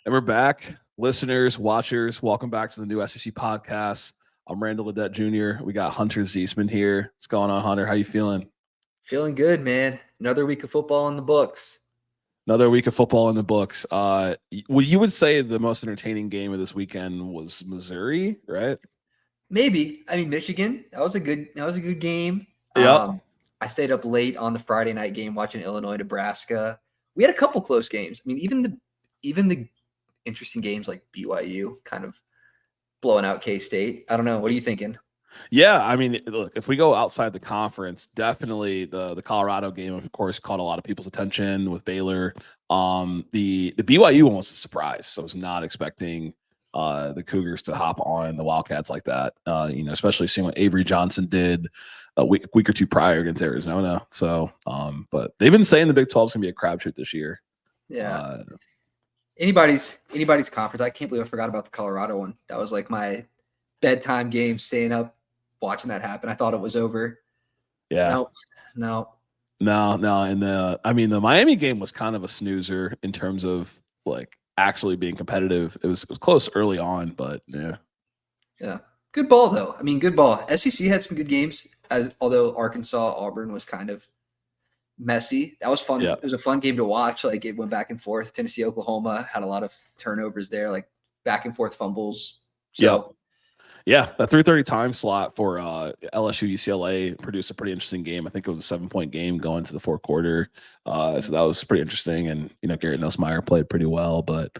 And we're back. Listeners, watchers, welcome back to the new SEC podcast. I'm Randall Ledet Jr. We got Hunter Ziesman here. What's going on, Hunter? How you feeling? Feeling good, man. Another week of football in the books. Another week of football in the books. Well, you would say the most entertaining game of this weekend was Missouri, right? Maybe. I mean, Michigan. That was a good game. Yep. I stayed up late on the Friday night game watching Illinois, Nebraska. We had a couple close games. I mean, even the interesting games like BYU kind of blowing out K-State. I don't know. What are you thinking? Yeah, I mean, look, if we go outside the conference, definitely the Colorado game, of course, caught a lot of people's attention with Baylor. The BYU one was a surprise. So I was not expecting the Cougars to hop on the Wildcats like that. Especially seeing what Avery Johnson did a week or two prior against Arizona. So, but they've been saying the Big 12 is gonna be a crapshoot this year. Yeah. Anybody's conference. I can't believe I forgot about the Colorado one. That was like my bedtime game, staying up, watching that happen. I thought it was over. Yeah. No. And the Miami game was kind of a snoozer in terms of like actually being competitive. It was close early on, but yeah. Yeah. Good ball though. I mean, good ball. SEC had some good games, although Arkansas, Auburn was kind of messy. That was fun. Yeah. It was a fun game to watch. Like it went back and forth. Tennessee, Oklahoma had a lot of turnovers there, like back and forth fumbles. So yeah, that 3:30 time slot for LSU UCLA produced a pretty interesting game. I think it was a 7-point game going to the fourth quarter. So that was pretty interesting. And Garrett Nussmeier played pretty well, but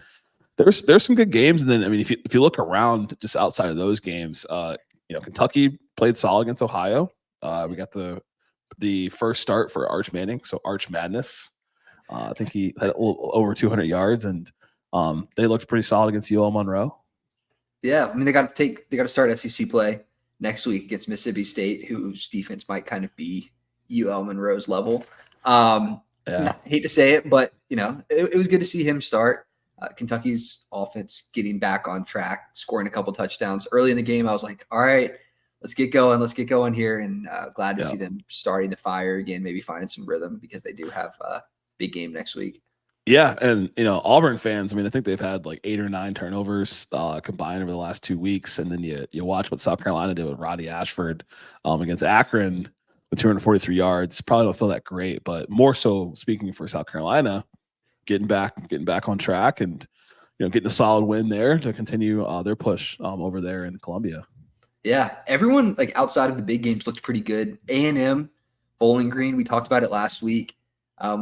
there's some good games. And then I mean, if you look around just outside of those games, Kentucky played solid against Ohio. We got the first start for Arch Manning, so Arch Madness. I think he had a little over 200 yards, and they looked pretty solid against UL Monroe. Yeah, I mean they got to start SEC play next week against Mississippi State, whose defense might kind of be UL Monroe's level. Hate to say it, but it was good to see him start. Kentucky's offense getting back on track, scoring a couple touchdowns early in the game. I was like, all right, let's get going here, and glad to see them starting to fire again, maybe finding some rhythm because they do have a big game next week. Yeah, and Auburn fans, I mean, I think they've had like 8 or 9 turnovers combined over the last 2 weeks, and then you watch what South Carolina did with Roddy Ashford against Akron with 243 yards. Probably don't feel that great, but more so speaking for South Carolina, getting back on track and getting a solid win there to continue their push over there in Columbia. Yeah, everyone like outside of the big games looked pretty good. A&M, Bowling Green, we talked about it last week.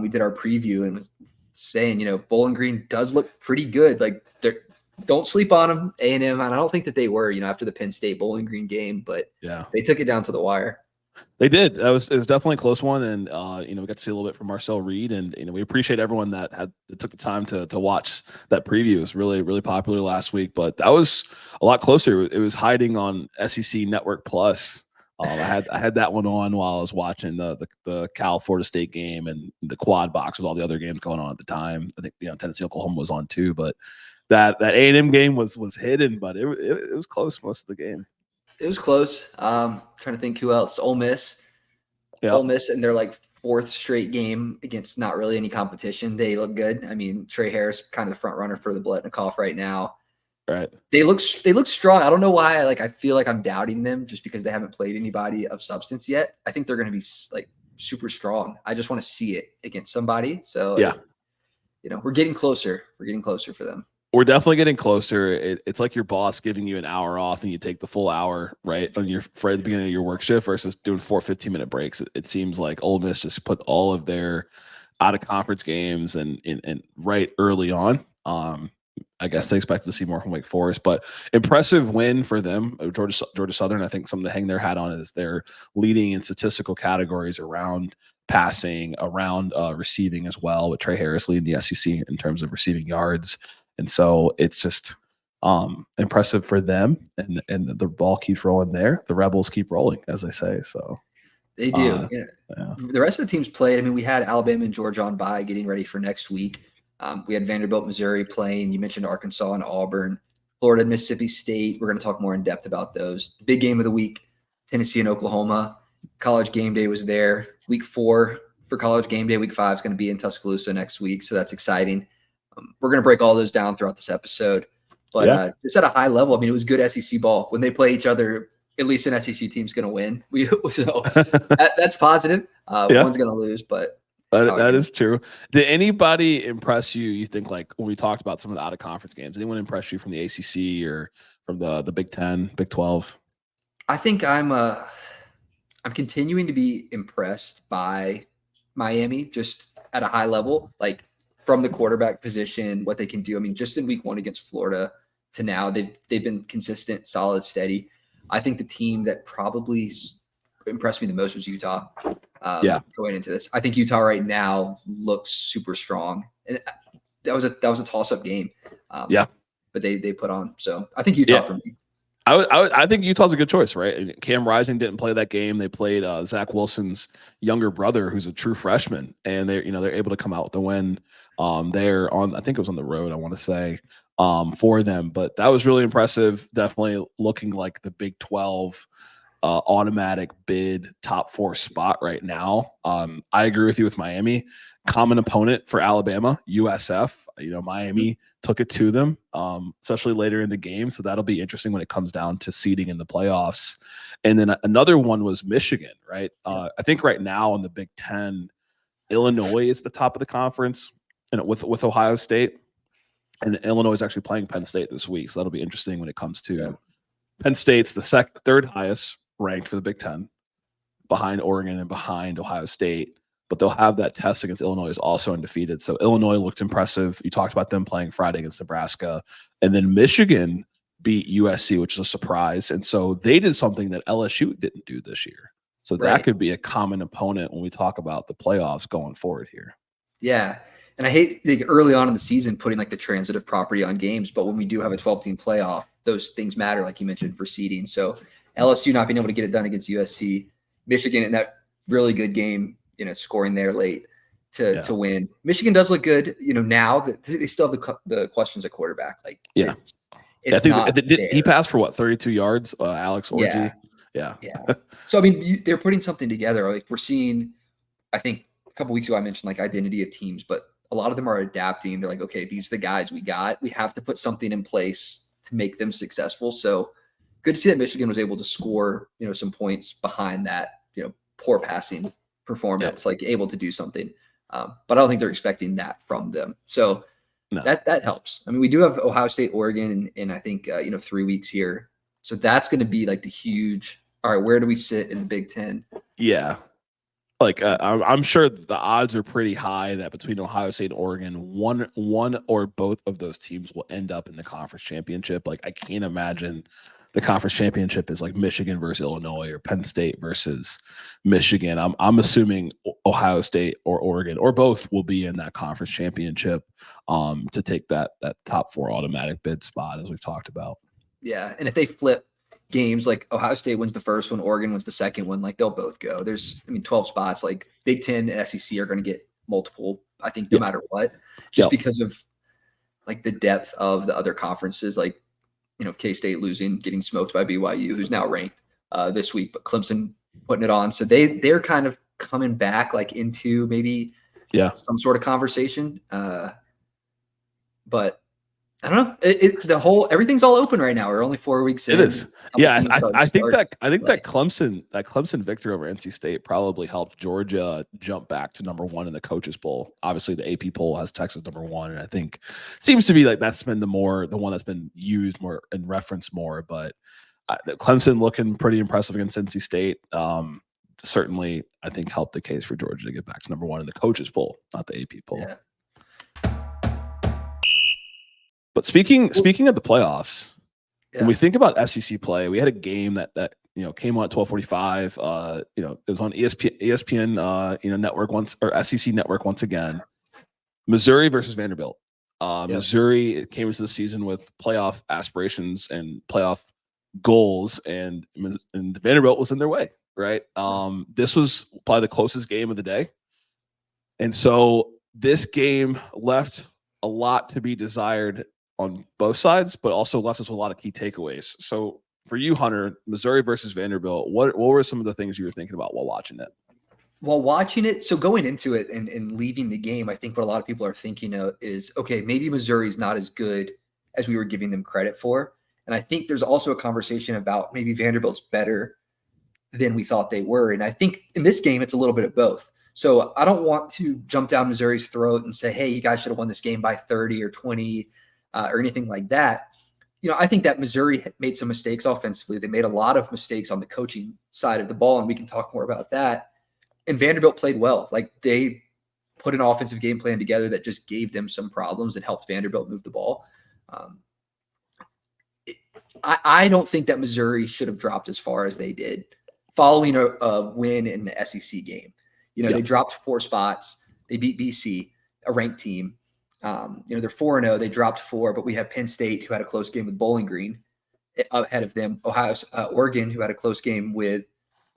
We did our preview and was saying, Bowling Green does look pretty good. Like, don't sleep on them, A&M. And I don't think that they were, after the Penn State Bowling Green game, but they took it down to the wire. They did. It was definitely a close one, and we got to see a little bit from Marcel Reed, and we appreciate everyone that took the time to watch that preview. It was really, really popular last week, but that was a lot closer. It was hiding on SEC Network Plus. I had that one on while I was watching the Cal Florida State game and the quad box with all the other games going on at the time. I think Tennessee Oklahoma was on too, but that A&M game was hidden, but it was close most of the game. It was close. Trying to think who else. Ole Miss. Yeah. Ole Miss in their like 4th straight game against not really any competition. They look good. I mean, Trey Harris kind of the front runner for the Biletnikoff right now. Right. They look strong. I don't know why. I feel like I'm doubting them just because they haven't played anybody of substance yet. I think they're going to be like super strong. I just want to see it against somebody. So we're getting closer. We're getting closer for them. We're definitely getting closer. It's like your boss giving you an hour off and you take the full hour, right, on your for the beginning of your work shift versus doing 4 15-minute breaks. It seems like Ole Miss just put all of their out of conference games and right early on. I guess they expected to see more from Wake Forest, but impressive win for them. Georgia Southern, I think something to hang their hat on is they're leading in statistical categories around passing, around receiving as well, with Trey Harris leading the SEC in terms of receiving yards. And so it's just impressive for them, and the ball keeps rolling there. The Rebels keep rolling, as I say. So they do. The rest of the teams played. I mean, we had Alabama and Georgia on bye, getting ready for next week. We had Vanderbilt, Missouri playing. You mentioned Arkansas and Auburn, Florida, and Mississippi State. We're going to talk more in depth about those. The big game of the week, Tennessee and Oklahoma. College game day was there. Week 4 for college game day. Week 5 is going to be in Tuscaloosa next week, so that's exciting. We're going to break all those down throughout this episode. But just at a high level, I mean, it was good SEC ball. When they play each other, at least an SEC team's going to win. So that's positive. One's going to lose, but that is true. Did anybody impress you? You think, like, when we talked about some of the out of conference games, anyone impress you from the ACC or from the Big 10, Big 12? I think I'm continuing to be impressed by Miami just at a high level, like from the quarterback position, what they can do. I mean, just in week 1 against Florida to now, they've been consistent, solid, steady. I think the team that probably impressed me the most was Utah. Going into this, I think Utah right now looks super strong, and that was a toss-up game. But they put on. So I think Utah for me. I think Utah's a good choice, right? Cam Rising didn't play that game. They played Zach Wilson's younger brother, who's a true freshman, and they're able to come out with the win. They're on, I think it was on the road, I want to say, for them, but that was really impressive. Definitely looking like the Big 12 automatic bid top 4 spot right now. I agree with you with Miami. Common opponent for Alabama, USF. Miami took it to them, especially later in the game. So that'll be interesting when it comes down to seeding in the playoffs. And then another one was Michigan, right? I think right now in the Big 10, Illinois is the top of the conference, and with Ohio State. And Illinois is actually playing Penn State this week. So that'll be interesting when it comes to Penn State's the third highest ranked for the Big 10, behind Oregon and behind Ohio State. But they'll have that test against Illinois is also undefeated. So Illinois looked impressive. You talked about them playing Friday against Nebraska. And then Michigan beat USC, which is a surprise. And so they did something that LSU didn't do this year. So that could be a common opponent when we talk about the playoffs going forward here. Yeah. And I hate early on in the season putting like the transitive property on games, but when we do have a 12-team playoff, those things matter, like you mentioned, for seeding. So LSU not being able to get it done against USC, Michigan in that really good game, scoring there late to win. Michigan does look good, now that they still have the questions at quarterback. Like, it's not he passed for 32 yards, Alex Orji. Yeah. So, I mean, they're putting something together. Like, we're seeing, I think a couple weeks ago, I mentioned like identity of teams, but a lot of them are adapting. They're like, okay, these are the guys we got. We have to put something in place to make them successful. So good to see that Michigan was able to score, some points behind that, poor passing performance, like able to do something. But I don't think they're expecting that from them. So that helps. I mean, we do have Ohio State, Oregon, and I think, 3 weeks here. So that's going to be like the huge, all right, where do we sit in the Big 10? Yeah. Like I'm sure the odds are pretty high that between Ohio State and Oregon, one or both of those teams will end up in the conference championship. Like, I can't imagine the conference championship is like Michigan versus Illinois or Penn State versus Michigan. I'm assuming Ohio State or Oregon or both will be in that conference championship to take that top 4 automatic bid spot, as we've talked about. Yeah, and if they flip games, like Ohio State wins the first one, Oregon wins the second one, like they'll both go. There's, 12 spots. Like Big 10 and SEC are going to get multiple, I think, no matter what, just because of like the depth of the other conferences. Like, K-State losing, getting smoked by BYU, who's now ranked this week, but Clemson putting it on. So they're kind of coming back like into maybe some sort of conversation. But I don't know. Everything's all open right now. We're only 4 weeks in. It is. Yeah, I think that Clemson victory over NC State probably helped Georgia jump back to number 1 in the coaches poll. Obviously, the AP poll has Texas number 1, and I think seems to be like that's been the one that's been used more and referenced more. But Clemson looking pretty impressive against NC State. Certainly, I think helped the case for Georgia to get back to number 1 in the coaches poll, not the AP poll. Yeah. But speaking of the playoffs, when we think about SEC play, we had a game that came on at 12:45. It was on ESPN network once, or SEC network once again. Missouri versus Vanderbilt. Missouri came into the season with playoff aspirations and playoff goals, and Vanderbilt was in their way. Right. This was probably the closest game of the day, and so this game left a lot to be desired on both sides, but also left us with a lot of key takeaways. So for you, Hunter, Missouri versus Vanderbilt, what were some of the things you were thinking about while watching it? While watching it, so going into it and leaving the game, I think what a lot of people are thinking of is, okay, maybe Missouri's not as good as we were giving them credit for. And I think there's also a conversation about maybe Vanderbilt's better than we thought they were. And I think in this game, it's a little bit of both. So I don't want to jump down Missouri's throat and say, hey, you guys should have won this game by 30 or 20 or anything like that. I think that Missouri made some mistakes offensively. They made a lot of mistakes on the coaching side of the ball, and we can talk more about that. And Vanderbilt played well. Like, they put an offensive game plan together that just gave them some problems and helped Vanderbilt move the ball. I don't think that Missouri should have dropped as far as they did following a win in the SEC game. They dropped 4 spots. They beat BC, a ranked team. They're 4-0. They dropped 4, but we have Penn State, who had a close game with Bowling Green, ahead of them. Oregon, who had a close game with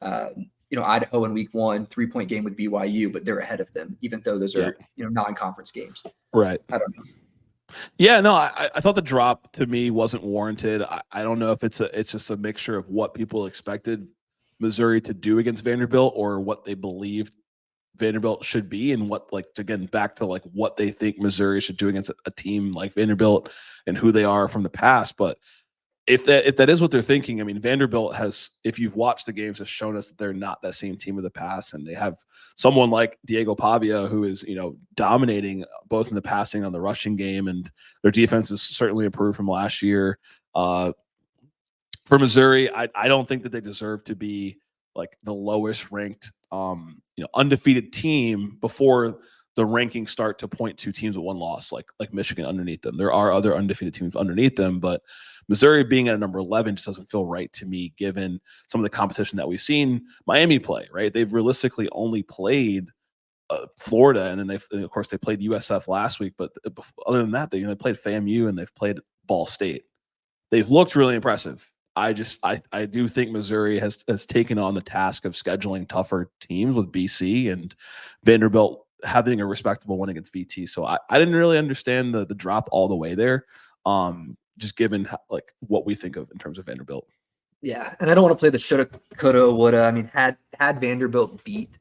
Idaho in week 1, 3-point game with BYU, but they're ahead of them, even though those are non-conference games. Right. I don't know. Yeah, no, I thought the drop to me wasn't warranted. I don't know if it's just a mixture of what people expected Missouri to do against Vanderbilt or what they believed Vanderbilt should be, and what, like, again, back to like what they think Missouri should do against a team like Vanderbilt and who they are from the past. But if that is what they're thinking, I mean, Vanderbilt has, if you've watched the games, has shown us that they're not that same team of the past, and they have someone like Diego Pavia who is dominating both in the passing and the rushing game, and their defense has certainly improved from last year. For Missouri, I don't think that they deserve to be like the lowest ranked undefeated team before the rankings start to point to teams with 1 loss, like Michigan underneath them. There are other undefeated teams underneath them, but Missouri being at number 11 just doesn't feel right to me, given some of the competition that we've seen Miami play, right? They've realistically only played Florida, and then of course they played USF last week, but other than that, they played FAMU and they've played Ball State. They've looked really impressive. I do think Missouri has taken on the task of scheduling tougher teams with BC, and Vanderbilt having a respectable win against VT. So I didn't really understand the drop all the way there, just given like what we think of in terms of Vanderbilt. Yeah, and I don't want to play the shoulda, coulda, woulda. I mean, had Vanderbilt beat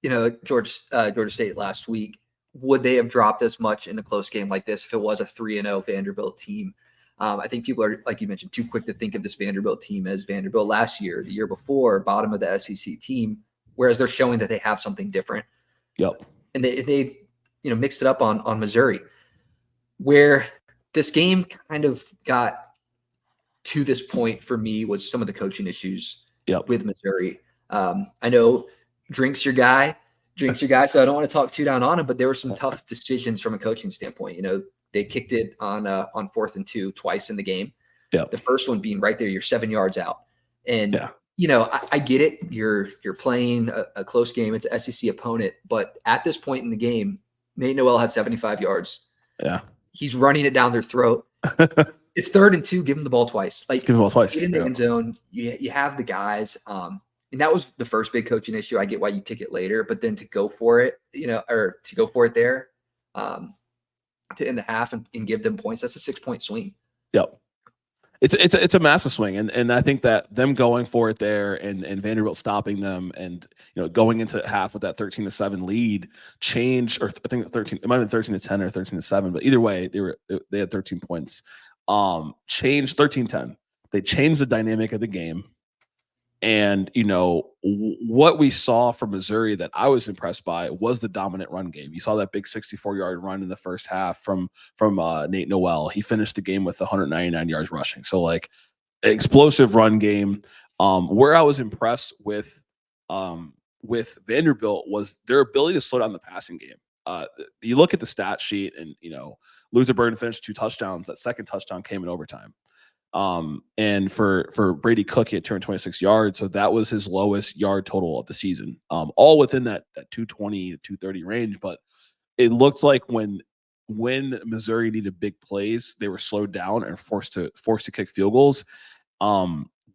Georgia State last week, would they have dropped as much in a close game like this if it was a 3-0 Vanderbilt team? I think people are, like you mentioned, too quick to think of this Vanderbilt team as Vanderbilt last year, the year before, bottom of the SEC team, whereas they're showing that they have something different. Yep. And they mixed it up on Missouri, where this game kind of got to this point for me was some of the coaching issues with Missouri. I know Drink's your guy, so I don't want to talk too down on him, but there were some tough decisions from a coaching standpoint. They kicked it on 4th and 2 twice in the game. Yeah. The first one being right there, you're 7 yards out. And, I get it. You're playing a close game. It's an SEC opponent. But at this point in the game, Nate Noel had 75 yards. Yeah. He's running it down their throat. It's 3rd and 2. Give him the ball twice. Give him the ball twice. Get in the end zone. You have the guys. And that was the first big coaching issue. I get why you kick it later. But then to go for it, or to go for it there, to end the half and give them points, that's a 6-point swing. Yep. It's a massive swing, and I think that them going for it there and Vanderbilt stopping them, and going into half with that 13-7 lead changed, or I think 13, it might have been 13-10 or 13-7, but either way they had 13 points. Changed 13-10. They changed the dynamic of the game. And, what we saw from Missouri that I was impressed by was the dominant run game. You saw that big 64-yard run in the first half from Nate Noel. He finished the game with 199 yards rushing. So, like, explosive run game. Where I was impressed with Vanderbilt was their ability to slow down the passing game. You look at the stat sheet, and, Luther Burden finished 2 touchdowns. That second touchdown came in overtime. And for Brady Cook, he had 226 yards. So that was his lowest yard total of the season, all within that 220 to 230 range. But it looked like when Missouri needed big plays, they were slowed down and forced to kick field goals.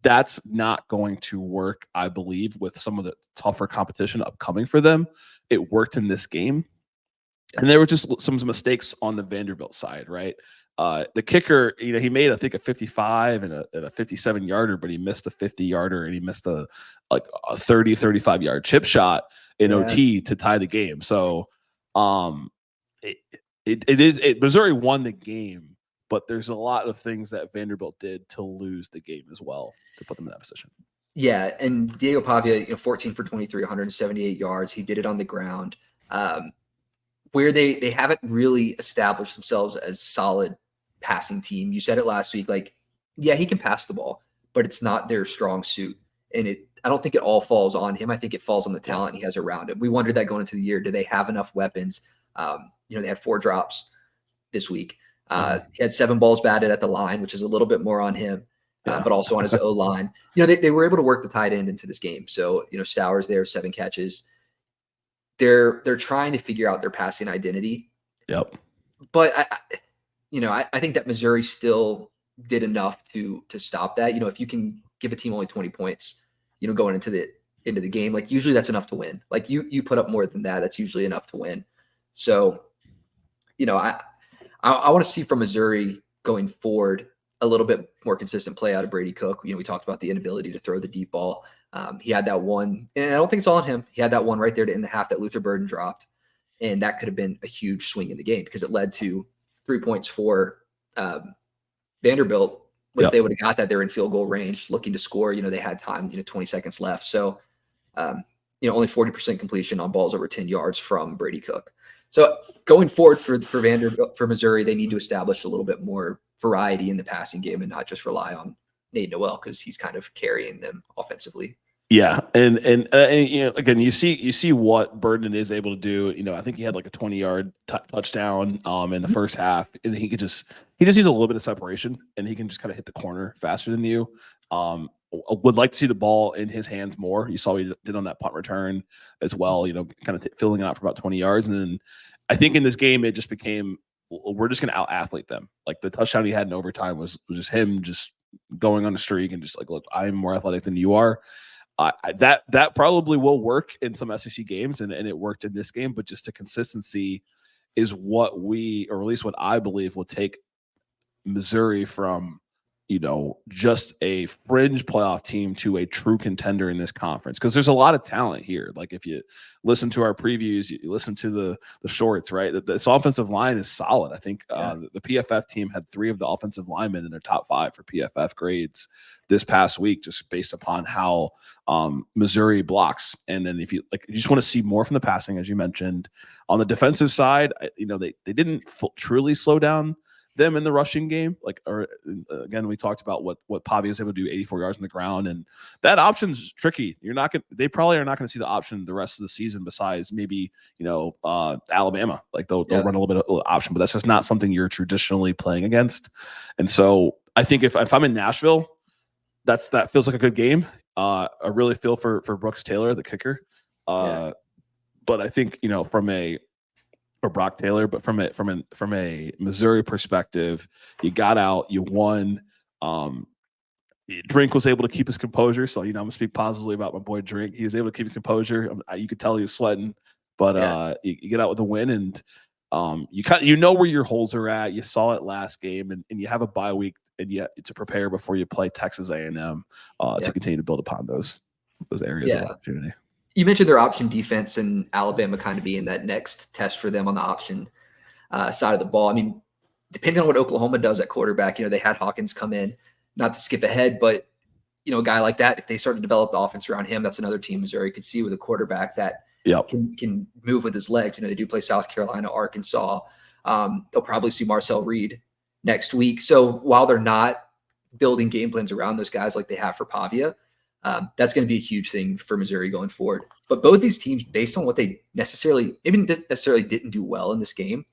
That's not going to work, I believe, with some of the tougher competition upcoming for them. It worked in this game. And there were just some mistakes on the Vanderbilt side, right? The kicker, he made, I think, a 55 and a 57-yarder, but he missed a 50-yarder and he missed a 30, 35-yard chip shot. in OT to tie the game. So Missouri won the game, but there's a lot of things that Vanderbilt did to lose the game as well to put them in that position. Yeah, and Diego Pavia, 14 for 23, 178 yards. He did it on the ground. Where they haven't really established themselves as solid passing team. You said it last week, like, yeah, he can pass the ball, but it's not their strong suit. And I don't think it all falls on him. I think it falls on the talent he has around him. We wondered that going into the year. Do they have enough weapons? They had 4 drops this week. He had 7 balls batted at the line, which is a little bit more on him, but also on his O-line. They were able to work the tight end into this game. So, Stowers there, 7 catches. They're trying to figure out their passing identity. Yep. But I think that Missouri still did enough to stop that. If you can give a team only 20 points, going into the game, like usually that's enough to win. Like you put up more than that, that's usually enough to win. So, I want to see from Missouri going forward a little bit more consistent play out of Brady Cook. We talked about the inability to throw the deep ball. He had that one, and I don't think it's all on him. He had that one right there to end the half that Luther Burden dropped, and that could have been a huge swing in the game because it led to 3 points for Vanderbilt. But if they would have got that, they're in field goal range, looking to score. They had time, 20 seconds left. So, only 40% completion on balls over 10 yards from Brady Cook. So going forward for Vanderbilt, for Missouri, they need to establish a little bit more variety in the passing game and not just rely on Nate Noel because he's kind of carrying them offensively. Yeah, and again, you see what Burden is able to do. I think he had like a 20-yard touchdown in the first half, and he just needs a little bit of separation, and he can just kind of hit the corner faster than you. Would like to see the ball in his hands more. You saw what he did on that punt return as well. Kind of filling it out for about 20 yards, and then I think in this game it just became we're just going to out athlete them. Like the touchdown he had in overtime was just him just going on a streak and just like, look, I'm more athletic than you are. That probably will work in some SEC games, and it worked in this game. But just the consistency is what we, or at least what I believe, will take Missouri from just a fringe playoff team to a true contender in this conference. Because there's a lot of talent here. Like if you listen to our previews, you listen to the shorts, right? This offensive line is solid. I think the PFF team had 3 of the offensive linemen in their top 5 for PFF grades this past week, just based upon how Missouri blocks. And then if you just want to see more from the passing, as you mentioned, on the defensive side, they didn't truly slow down them in the rushing game. Again, we talked about what Pavia was able to do, 84 yards on the ground, and that option's tricky. They probably are not going to see the option the rest of the season, besides maybe Alabama. Like they'll run a little bit of option, but that's just not something you're traditionally playing against. And so I think if I'm in Nashville, that feels like a good game. I really feel for Brooks Taylor, the kicker. But I think or Brock Taylor, but from a Missouri perspective, you got out, you won. Drink was able to keep his composure, so I'm gonna speak positively about my boy Drink. He was able to keep his composure. You could tell he was sweating, but you get out with a win, and you know where your holes are at. You saw it last game, and you have a bye week, and yet to prepare before you play Texas A&M to continue to build upon those areas of opportunity. You mentioned their option defense and Alabama kind of being that next test for them on the option side of the ball. I mean, depending on what Oklahoma does at quarterback, they had Hawkins come in, not to skip ahead, but, a guy like that, if they start to develop the offense around him, that's another team Missouri could see with a quarterback that can move with his legs. They do play South Carolina, Arkansas. They'll probably see Marcel Reed next week. So while they're not building game plans around those guys like they have for Pavia, that's going to be a huge thing for Missouri going forward. But both these teams, based on what they maybe necessarily didn't do well in this game,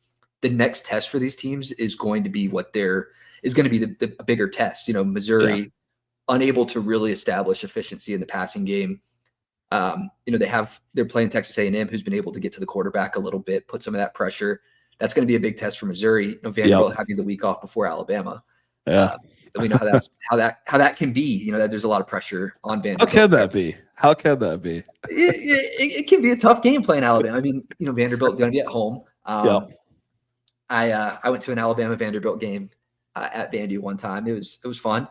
the next test for these teams is going to be the bigger test. Missouri unable to really establish efficiency in the passing game. They're playing Texas A&M, who's been able to get to the quarterback a little bit, put some of that pressure. That's going to be a big test for Missouri. Vanderbilt having the week off before Alabama. We know how that can be. That there's a lot of pressure on Vanderbilt. How can that be? It can be a tough game playing Alabama. I mean, Vanderbilt going to be at home. I went to an Alabama Vanderbilt game at Vandy one time. It was fun.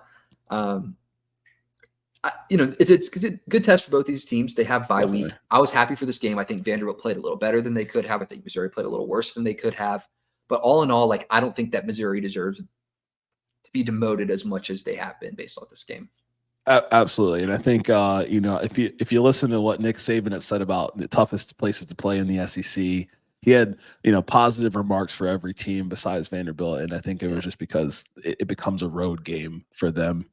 It's a good test for both these teams. They have bye Definitely. week. I was happy for this game. I think Vanderbilt played a little better than they could have. I think Missouri played a little worse than they could have. But all in all, like I don't think that Missouri deserves to be demoted as much as they have been based off this game. Absolutely, and I think if you listen to what Nick Saban had said about the toughest places to play in the SEC, he had positive remarks for every team besides Vanderbilt, and I think it was just because it becomes a road game for them,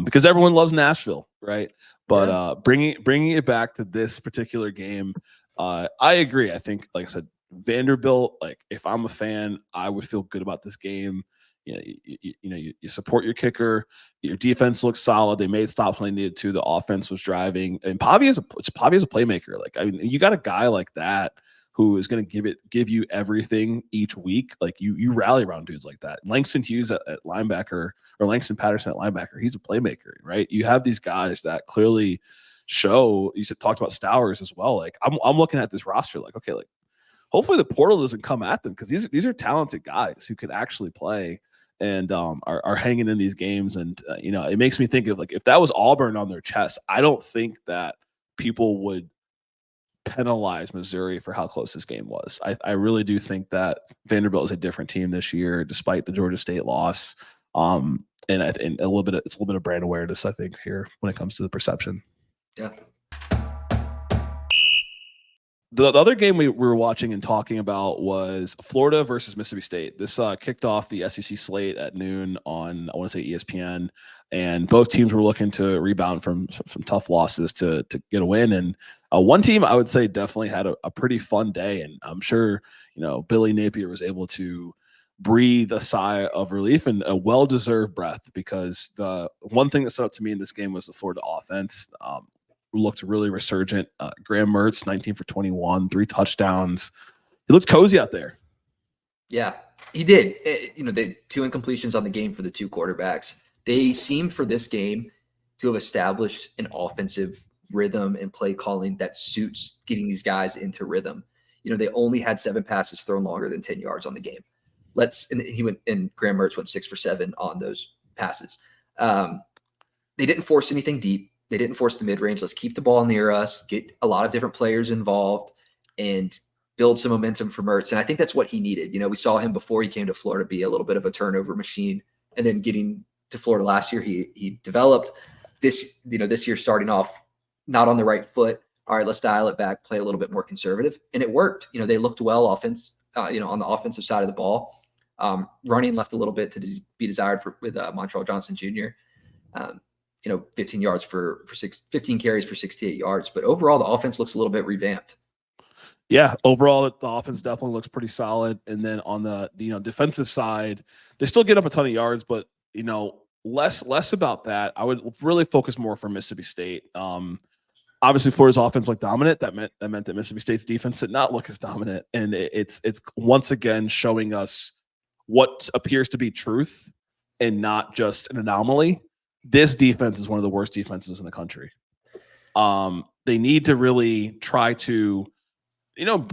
because everyone loves Nashville, right? But bringing it back to this particular game, I agree. I think, like I said, Vanderbilt. Like if I'm a fan, I would feel good about this game. You support your kicker. Your defense looks solid. They made stops when they needed to. The offense was driving, and Pavi is a playmaker. Like I mean, you got a guy like that who is going to give you everything each week. Like you rally around dudes like that. Langston Hughes at linebacker, or Langston Patterson at linebacker. He's a playmaker, right? You have these guys that clearly show. You talked about Stowers as well. Like I'm looking at this roster, like okay, like hopefully the portal doesn't come at them, because these are talented guys who can actually play and are hanging in these games. And it makes me think of, like, if that was Auburn on their chest, I don't think that people would penalize Missouri for how close this game was. I really do think that Vanderbilt is a different team this year, despite the Georgia State loss. And it's a little bit of brand awareness, I think, here when it comes to the perception. Yeah. The other game we were watching and talking about was Florida versus Mississippi State. This kicked off the SEC slate at noon on, I want to say, ESPN, and both teams were looking to rebound from tough losses to get a win. And one team, I would say, definitely had a pretty fun day, and I'm sure Billy Napier was able to breathe a sigh of relief and a well-deserved breath, because the one thing that stood out to me in this game was the Florida offense. Looked really resurgent. Graham Mertz, 19 for 21, 3 touchdowns. He looks cozy out there. Yeah, he did. The 2 incompletions on the game for the 2 quarterbacks. They seemed for this game to have established an offensive rhythm and play calling that suits getting these guys into rhythm. They only had 7 passes thrown longer than 10 yards on the game. And Graham Mertz went 6 for 7 on those passes. They didn't force anything deep. They didn't force the mid-range. Let's keep the ball near us, get a lot of different players involved, and build some momentum for Mertz. And I think that's what he needed. We saw him before he came to Florida be a little bit of a turnover machine. And then getting to Florida last year, he developed this year, starting off not on the right foot. All right, let's dial it back, play a little bit more conservative. And it worked. They looked well on the offensive side of the ball. Running left a little bit to be desired with Montreal Johnson Jr. 15 yards for 15 carries for 68 yards. But overall, the offense looks a little bit revamped. Yeah, overall, the offense definitely looks pretty solid. And then on the defensive side, they still get up a ton of yards, but less about that. I would really focus more for Mississippi State. Obviously, Florida's offense looked dominant. That meant that Mississippi State's defense did not look as dominant, and it's once again showing us what appears to be truth and not just an anomaly. This defense is one of the worst defenses in the country. They need to really try to,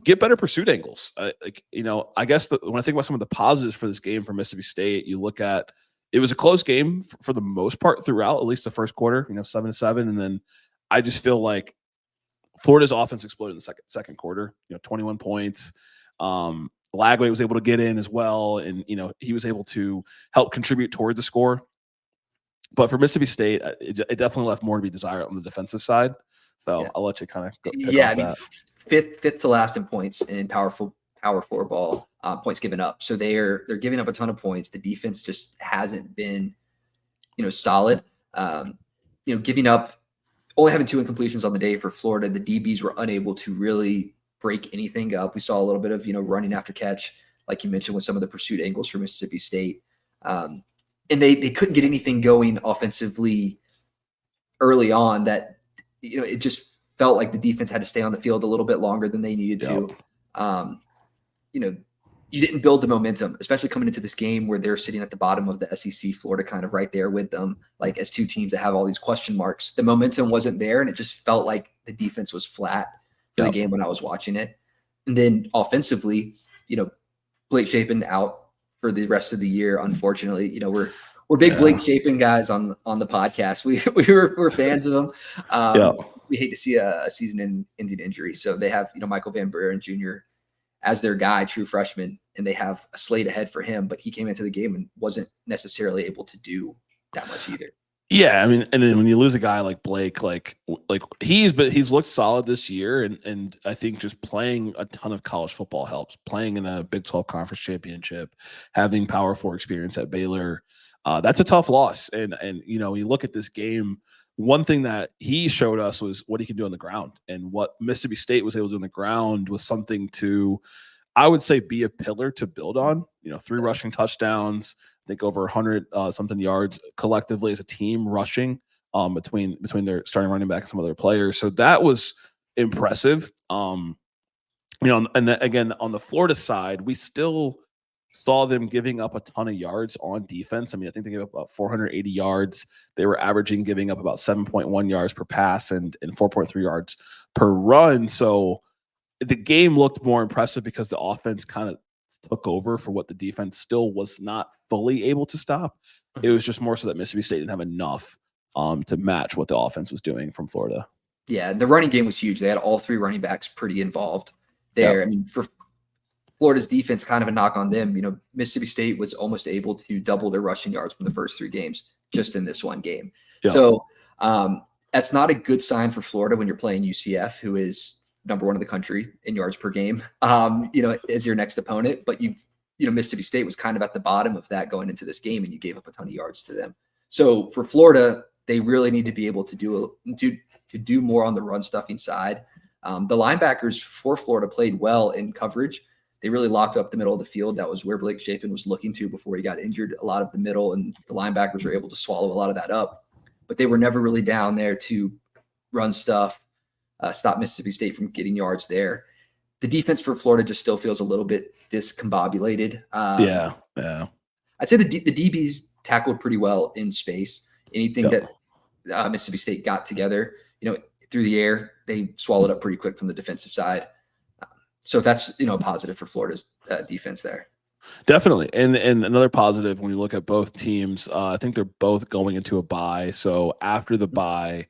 get better pursuit angles. I guess when I think about some of the positives for this game for Mississippi State, you look at, it was a close game for the most part throughout, at least the first quarter, 7-7. And then I just feel like Florida's offense exploded in the second quarter, 21 points. Lagway was able to get in as well. And, he was able to help contribute towards the score. But for Mississippi State, it definitely left more to be desired on the defensive side. So I'll let you kind of go. Yeah, I mean, fifth to last in points in power forward ball, points given up. So they're giving up a ton of points. The defense just hasn't been, solid. Giving up, only having 2 incompletions on the day for Florida. The DBs were unable to really break anything up. We saw a little bit of running after catch, like you mentioned, with some of the pursuit angles for Mississippi State. And they couldn't get anything going offensively early on. That it just felt like the defense had to stay on the field a little bit longer than they needed to. You didn't build the momentum, especially coming into this game where they're sitting at the bottom of the SEC, Florida kind of right there with them, like as 2 teams that have all these question marks. The momentum wasn't there, and it just felt like the defense was flat for the game when I was watching it. And then offensively, Blake Shapen out for the rest of the year. Unfortunately, we're big Blake Shapen guys on the podcast. We're fans of him. We hate to see a season-ending injury. So they have, Michael Van Buren Jr. as their guy, true freshman, and they have a slate ahead for him. But he came into the game and wasn't necessarily able to do that much either. Yeah, I mean, and then when you lose a guy like Blake, like he's looked solid this year, and I think just playing a ton of college football helps. Playing in a Big 12 conference championship, having Power 4 experience at Baylor, that's a tough loss. And when you look at this game, one thing that he showed us was what he can do on the ground, and what Mississippi State was able to do on the ground was something to, I would say, be a pillar to build on. 3 rushing touchdowns. I think over 100 something yards collectively as a team rushing between their starting running back and some other players. So that was impressive. And then again, on the Florida side, we still saw them giving up a ton of yards on defense. I mean, I think they gave up about 480 yards. They were averaging giving up about 7.1 yards per pass and 4.3 yards per run. So the game looked more impressive because the offense kind of took over for what the defense still was not fully able to stop. It was just more so that Mississippi State didn't have enough to match what the offense was doing from Florida. Yeah, the running game was huge. They had all 3 running backs pretty involved there. Yep. I mean, for Florida's defense, kind of a knock on them. Mississippi State was almost able to double their rushing yards from the first 3 games just in this one game. Yep. So that's not a good sign for Florida when you're playing UCF, who is number 1 in the country in yards per game, as your next opponent. But Mississippi State was kind of at the bottom of that going into this game, and you gave up a ton of yards to them. So for Florida, they really need to be able to do more on the run stuffing side. The linebackers for Florida played well in coverage. They really locked up the middle of the field. That was where Blake Shapen was looking to before he got injured. A lot of the middle, and the linebackers were able to swallow a lot of that up. But they were never really down there to run stuff. Stop Mississippi State from getting yards there. The defense for Florida just still feels a little bit discombobulated. Yeah. I'd say the DBs tackled pretty well in space. Anything that Mississippi State got together, through the air, they swallowed up pretty quick from the defensive side. So that's a positive for Florida's defense there. Definitely. And another positive when you look at both teams, I think they're both going into a bye. So after the bye,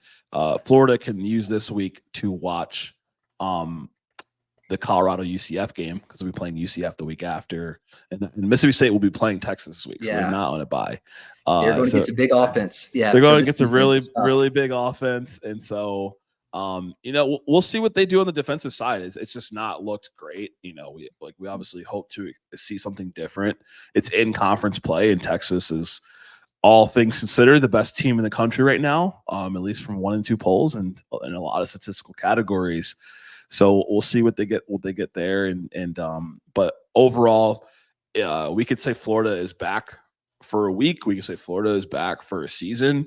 Florida can use this week to watch the Colorado UCF game, because we'll be playing UCF the week after. And Mississippi State will be playing Texas this week. So they're not on a bye. They're going against a big offense. Yeah. They're going against a really, really big offense. And so we'll see what they do on the defensive side. It's just not looked great. We obviously hope to see something different. It's in conference play, and Texas is, all things considered, the best team in the country right now, at least from 1 and 2 polls and in a lot of statistical categories. So we'll see what they get there. But overall, we could say Florida is back for a week. We could say Florida is back for a season.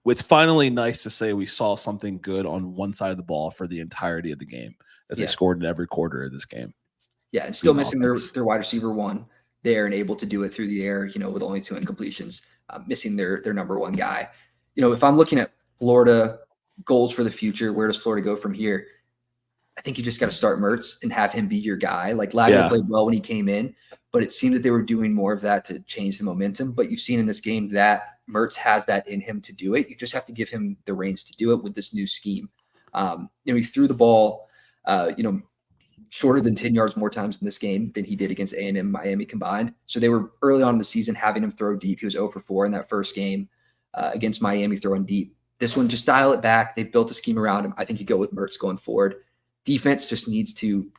It's finally nice to say we saw something good on one side of the ball for the entirety of the game, as they scored in every quarter of this game. Yeah, and still missing their wide receiver 1 there, and able to do it through the air, with only 2 incompletions, missing their number 1 guy. If I'm looking at Florida goals for the future, where does Florida go from here? I think you just got to start Mertz and have him be your guy. Like Lagler played well when he came in, but it seemed that they were doing more of that to change the momentum. But you've seen in this game that Mertz has that in him to do it. You just have to give him the reins to do it with this new scheme. He threw the ball, shorter than 10 yards more times in this game than he did against A&M Miami combined. So they were early on in the season having him throw deep. He was 0 for 4 in that first game against Miami, throwing deep. This one, just dial it back. They built a scheme around him. I think you go with Mertz going forward. Defense just needs to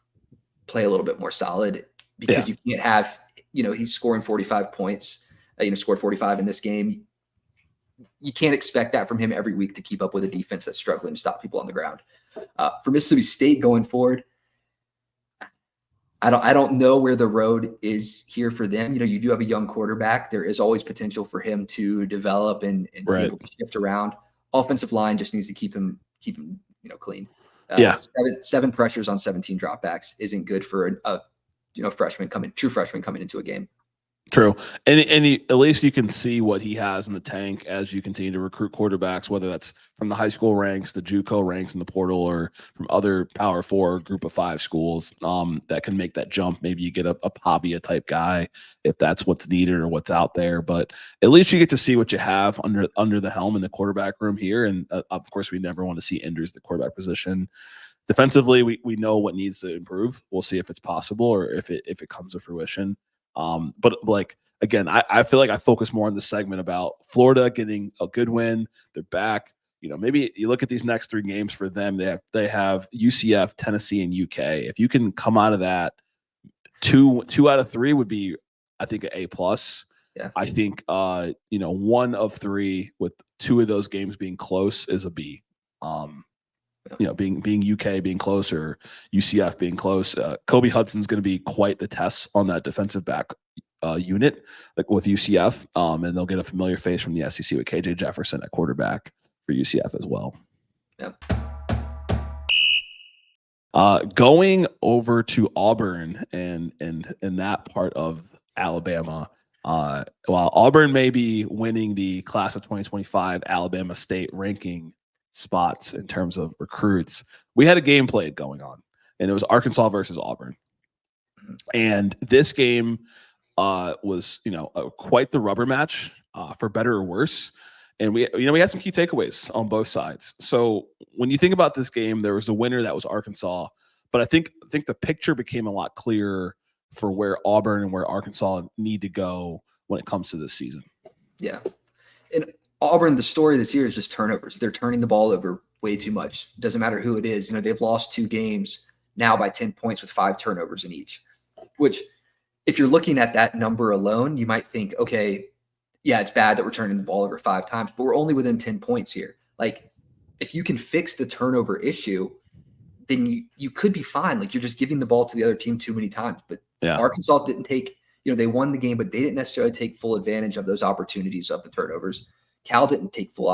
play a little bit more solid, because you can't have, he's scoring 45 points, scored 45 in this game. You can't expect that from him every week to keep up with a defense that's struggling to stop people on the ground. For Mississippi State going forward, I don't know where the road is here for them. You do have a young quarterback. There is always potential for him to develop and be able to shift around. Offensive line just needs to keep him clean. 7 pressures on 17 dropbacks isn't good for a true freshman coming into a game. True. And at least you can see what he has in the tank as you continue to recruit quarterbacks, whether that's from the high school ranks, the JUCO ranks in the portal, or from other Power 4 group of 5 schools that can make that jump. Maybe you get a Pavia type guy if that's what's needed or what's out there. But at least you get to see what you have under the helm in the quarterback room here. And of course, we never want to see injuries at the quarterback position. Defensively, we know what needs to improve. We'll see if it's possible or if it comes to fruition. But like again, I feel like I focus more on the segment about Florida getting a good win. They're back. Maybe you look at these next 3 games for them. They have UCF, Tennessee, and UK. If you can come out of that, two out of 3 would be, I think, an A plus. Yeah. I think 1 of 3 with 2 of those games being close is a B. Being UK being close or UCF being close. Kobe Hudson's going to be quite the test on that defensive back unit, like with UCF, and they'll get a familiar face from the SEC with KJ Jefferson at quarterback for UCF as well. Yep. Going over to Auburn and that part of Alabama. While Auburn may be winning the class of 2025 Alabama State ranking spots in terms of recruits, we had a game played going on, and it was Arkansas versus Auburn. And this game was quite the rubber match, for better or worse. And we had some key takeaways on both sides. So when you think about this game, there was a winner that was Arkansas, but I think the picture became a lot clearer for where Auburn and where Arkansas need to go when it comes to this season. Yeah. And Auburn, the story this year is just turnovers. They're turning the ball over way too much. Doesn't matter who it is. They've lost 2 games now by 10 points with 5 turnovers in each, which if you're looking at that number alone, you might think, okay, yeah, it's bad that we're turning the ball over 5 times, but we're only within 10 points here. Like, if you can fix the turnover issue, then you could be fine. Like, you're just giving the ball to the other team too many times. But yeah. Arkansas didn't take, they won the game, but they didn't necessarily take full advantage of those opportunities of the turnovers. Cal didn't take full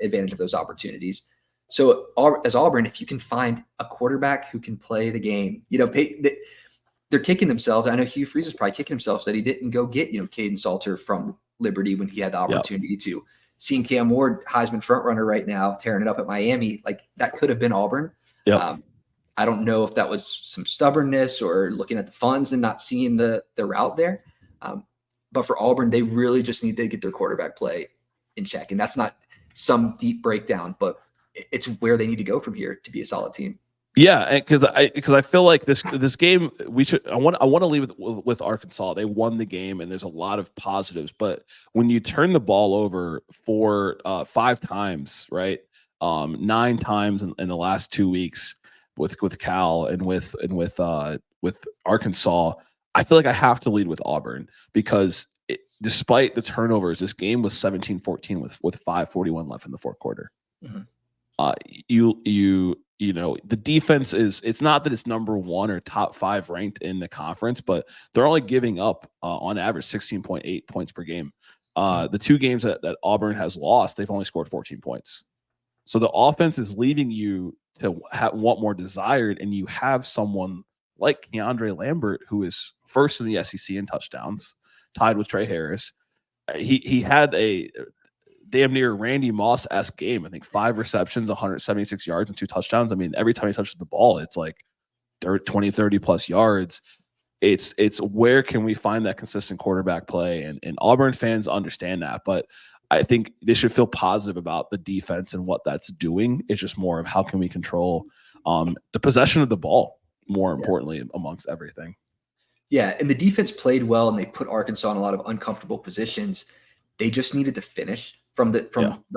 advantage of those opportunities. So as Auburn, if you can find a quarterback who can play the game, they're kicking themselves. I know Hugh Freeze is probably kicking himself that he didn't go get, Caden Salter from Liberty when he had the opportunity to. Seeing Cam Ward, Heisman frontrunner right now, tearing it up at Miami, like that could have been Auburn. Yep. I don't know if that was some stubbornness or looking at the funds and not seeing the route there. But for Auburn, they really just need to get their quarterback play in check. And that's not some deep breakdown, but it's where they need to go from here to be a solid team. Yeah, because I feel like this game I want to leave with Arkansas. They won the game, and there's a lot of positives. But when you turn the ball over 5 times, right, 9 times in the last 2 weeks with Cal and with Arkansas, I feel like I have to lead with Auburn because despite the turnovers, this game was 17-14 with 5:41 left in the fourth quarter. Mm-hmm. The defense it's not that it's number 1 or top 5 ranked in the conference, but they're only giving up on average 16.8 points per game. The 2 games that Auburn has lost, they've only scored 14 points. So the offense is leaving you to want more desired, and you have someone like Keandre Lambert, who is first in the SEC in touchdowns, tied with Trey Harris. He had a damn near Randy Moss-esque game. I think 5 receptions, 176 yards, and 2 touchdowns. I mean, every time he touches the ball, it's like 20, 30 plus yards. It's where can we find that consistent quarterback play? And Auburn fans understand that, but I think they should feel positive about the defense and what that's doing. It's just more of how can we control the possession of the ball, more importantly, amongst everything. Yeah, and the defense played well, and they put Arkansas in a lot of uncomfortable positions. They just needed to finish from the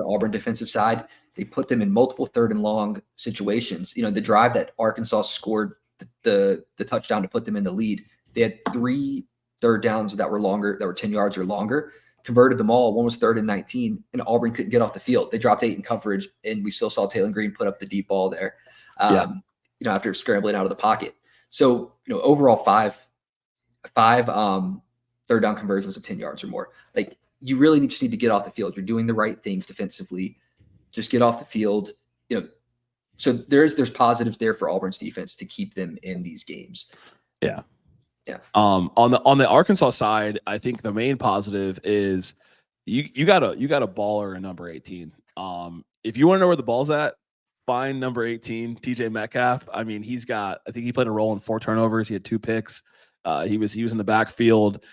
Auburn defensive side. They put them in multiple 3rd and long situations. The drive that Arkansas scored the touchdown to put them in the lead, they had 3 third downs that were longer, that were 10 yards or longer, converted them all. One was 3rd and 19, and Auburn couldn't get off the field. They dropped 8 in coverage, and we still saw Taylor Green put up the deep ball there, after scrambling out of the pocket. So, overall 5 third down conversions of 10 yards or more. Like, you really just need to get off the field. You're doing the right things defensively. Just get off the field. So there's positives there for Auburn's defense to keep them in these games. Yeah. Yeah. On the Arkansas side, I think the main positive is you got a baller in number 18. If you want to know where the ball's at, find number 18, TJ Metcalf. I mean, I think he played a role in 4 turnovers. He had 2 picks. He was in the backfield.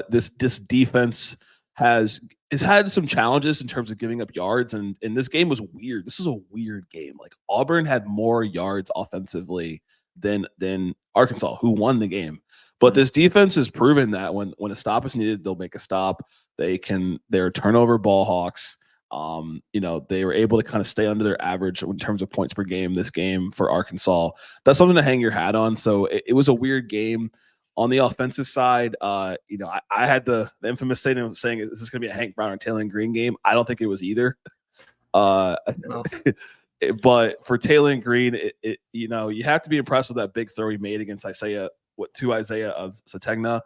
This defense has had some challenges in terms of giving up yards, and this game was weird. This is a weird game. Like, Auburn had more yards offensively than Arkansas, who won the game. But this defense has proven that when a stop is needed, they'll make a stop. They're turnover ball hawks. They were able to kind of stay under their average in terms of points per game this game for Arkansas. That's something to hang your hat on. So it was a weird game. On the offensive side, I had the infamous statement saying, "Is this going to be a Hank Brown or Taylor Green game?" I don't think it was either. No. But for Taylor Green, you have to be impressed with that big throw he made against Isaiah Sategna.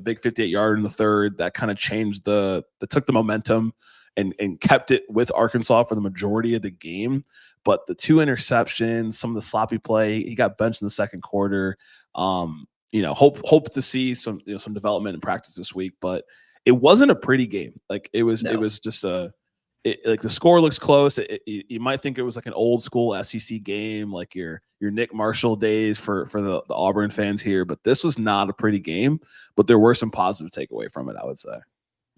Big 58-yard in the third that kind of took the momentum and kept it with Arkansas for the majority of the game. But the 2 interceptions, some of the sloppy play, he got benched in the second quarter. Hope to see some development in practice this week, but it wasn't a pretty game. Like, it was just like, the score looks close. You might think it was like an old school SEC game, like your Nick Marshall days for the Auburn fans here, but this was not a pretty game, but there were some positive takeaway from it, I would say.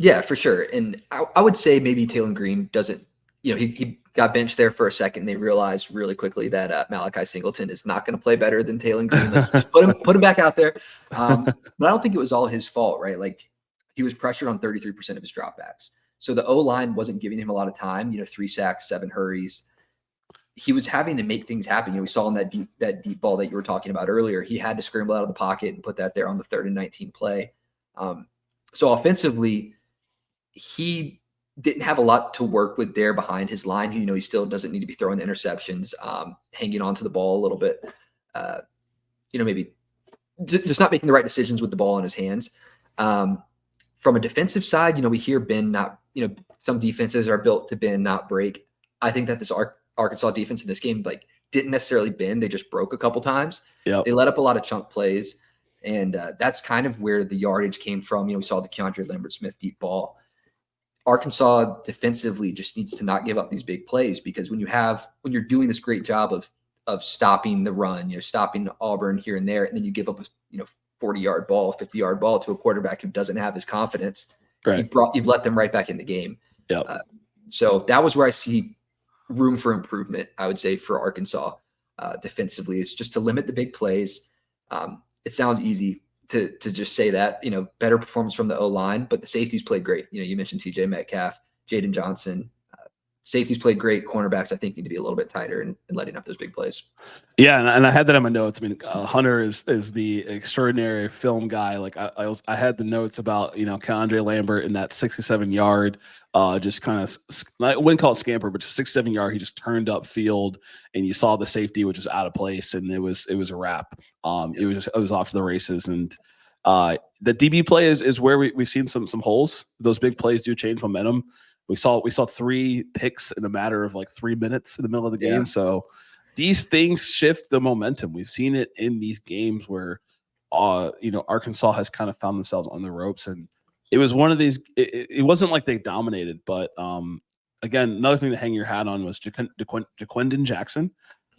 Yeah, for sure. And I would say maybe Taylor Green doesn't, he got benched there for a second. They realized really quickly that Malachi Singleton is not going to play better than Taylor Green. Like, just put him back out there. But I don't think it was all his fault, right? Like, he was pressured on 33% of his dropbacks. So the O-line wasn't giving him a lot of time, 3 sacks, 7 hurries. He was having to make things happen. We saw in that deep ball that you were talking about earlier, he had to scramble out of the pocket and put that there on the 3rd and 19 play. So offensively, he didn't have a lot to work with there behind his line. He still doesn't need to be throwing the interceptions, hanging on to the ball a little bit. Maybe just not making the right decisions with the ball in his hands. From a defensive side, we hear bend not, some defenses are built to bend, not break. I think that this Arkansas defense in this game, didn't necessarily bend. They just broke a couple times. Yep. They let up a lot of chunk plays. And that's kind of where the yardage came from. We saw the Keandre Lambert-Smith deep ball. Arkansas defensively just needs to not give up these big plays, because when you're doing this great job of stopping the run, stopping Auburn here and there, and then you give up a 40-yard ball, 50-yard ball to a quarterback who doesn't have his confidence, right, you've let them right back in the game. Yep. So that was where I see room for improvement, I would say, for Arkansas defensively, is just to limit the big plays. It sounds easy to just say that, better performance from the O-line, but the safeties played great. You mentioned TJ Metcalf, Jaden Johnson. Safeties played great. Cornerbacks, I think, need to be a little bit tighter and letting up those big plays. Yeah, and I had that in my notes. I mean, Hunter is the extraordinary film guy. Like, I had the notes about Keandre Lambert in that 67-yard, just kind of, I wouldn't call it scamper, but just 67-yard. He just turned up field, and you saw the safety, which was out of place, and it was a wrap. It was off to the races, and the DB play is where we've seen some holes. Those big plays do change momentum. We saw 3 picks in a matter of 3 minutes in the middle of the game. Yeah. So these things shift the momentum. We've seen it in these games where, Arkansas has kind of found themselves on the ropes, and it was one of these. It wasn't like they dominated, but again, another thing to hang your hat on was Jaquindon Jackson.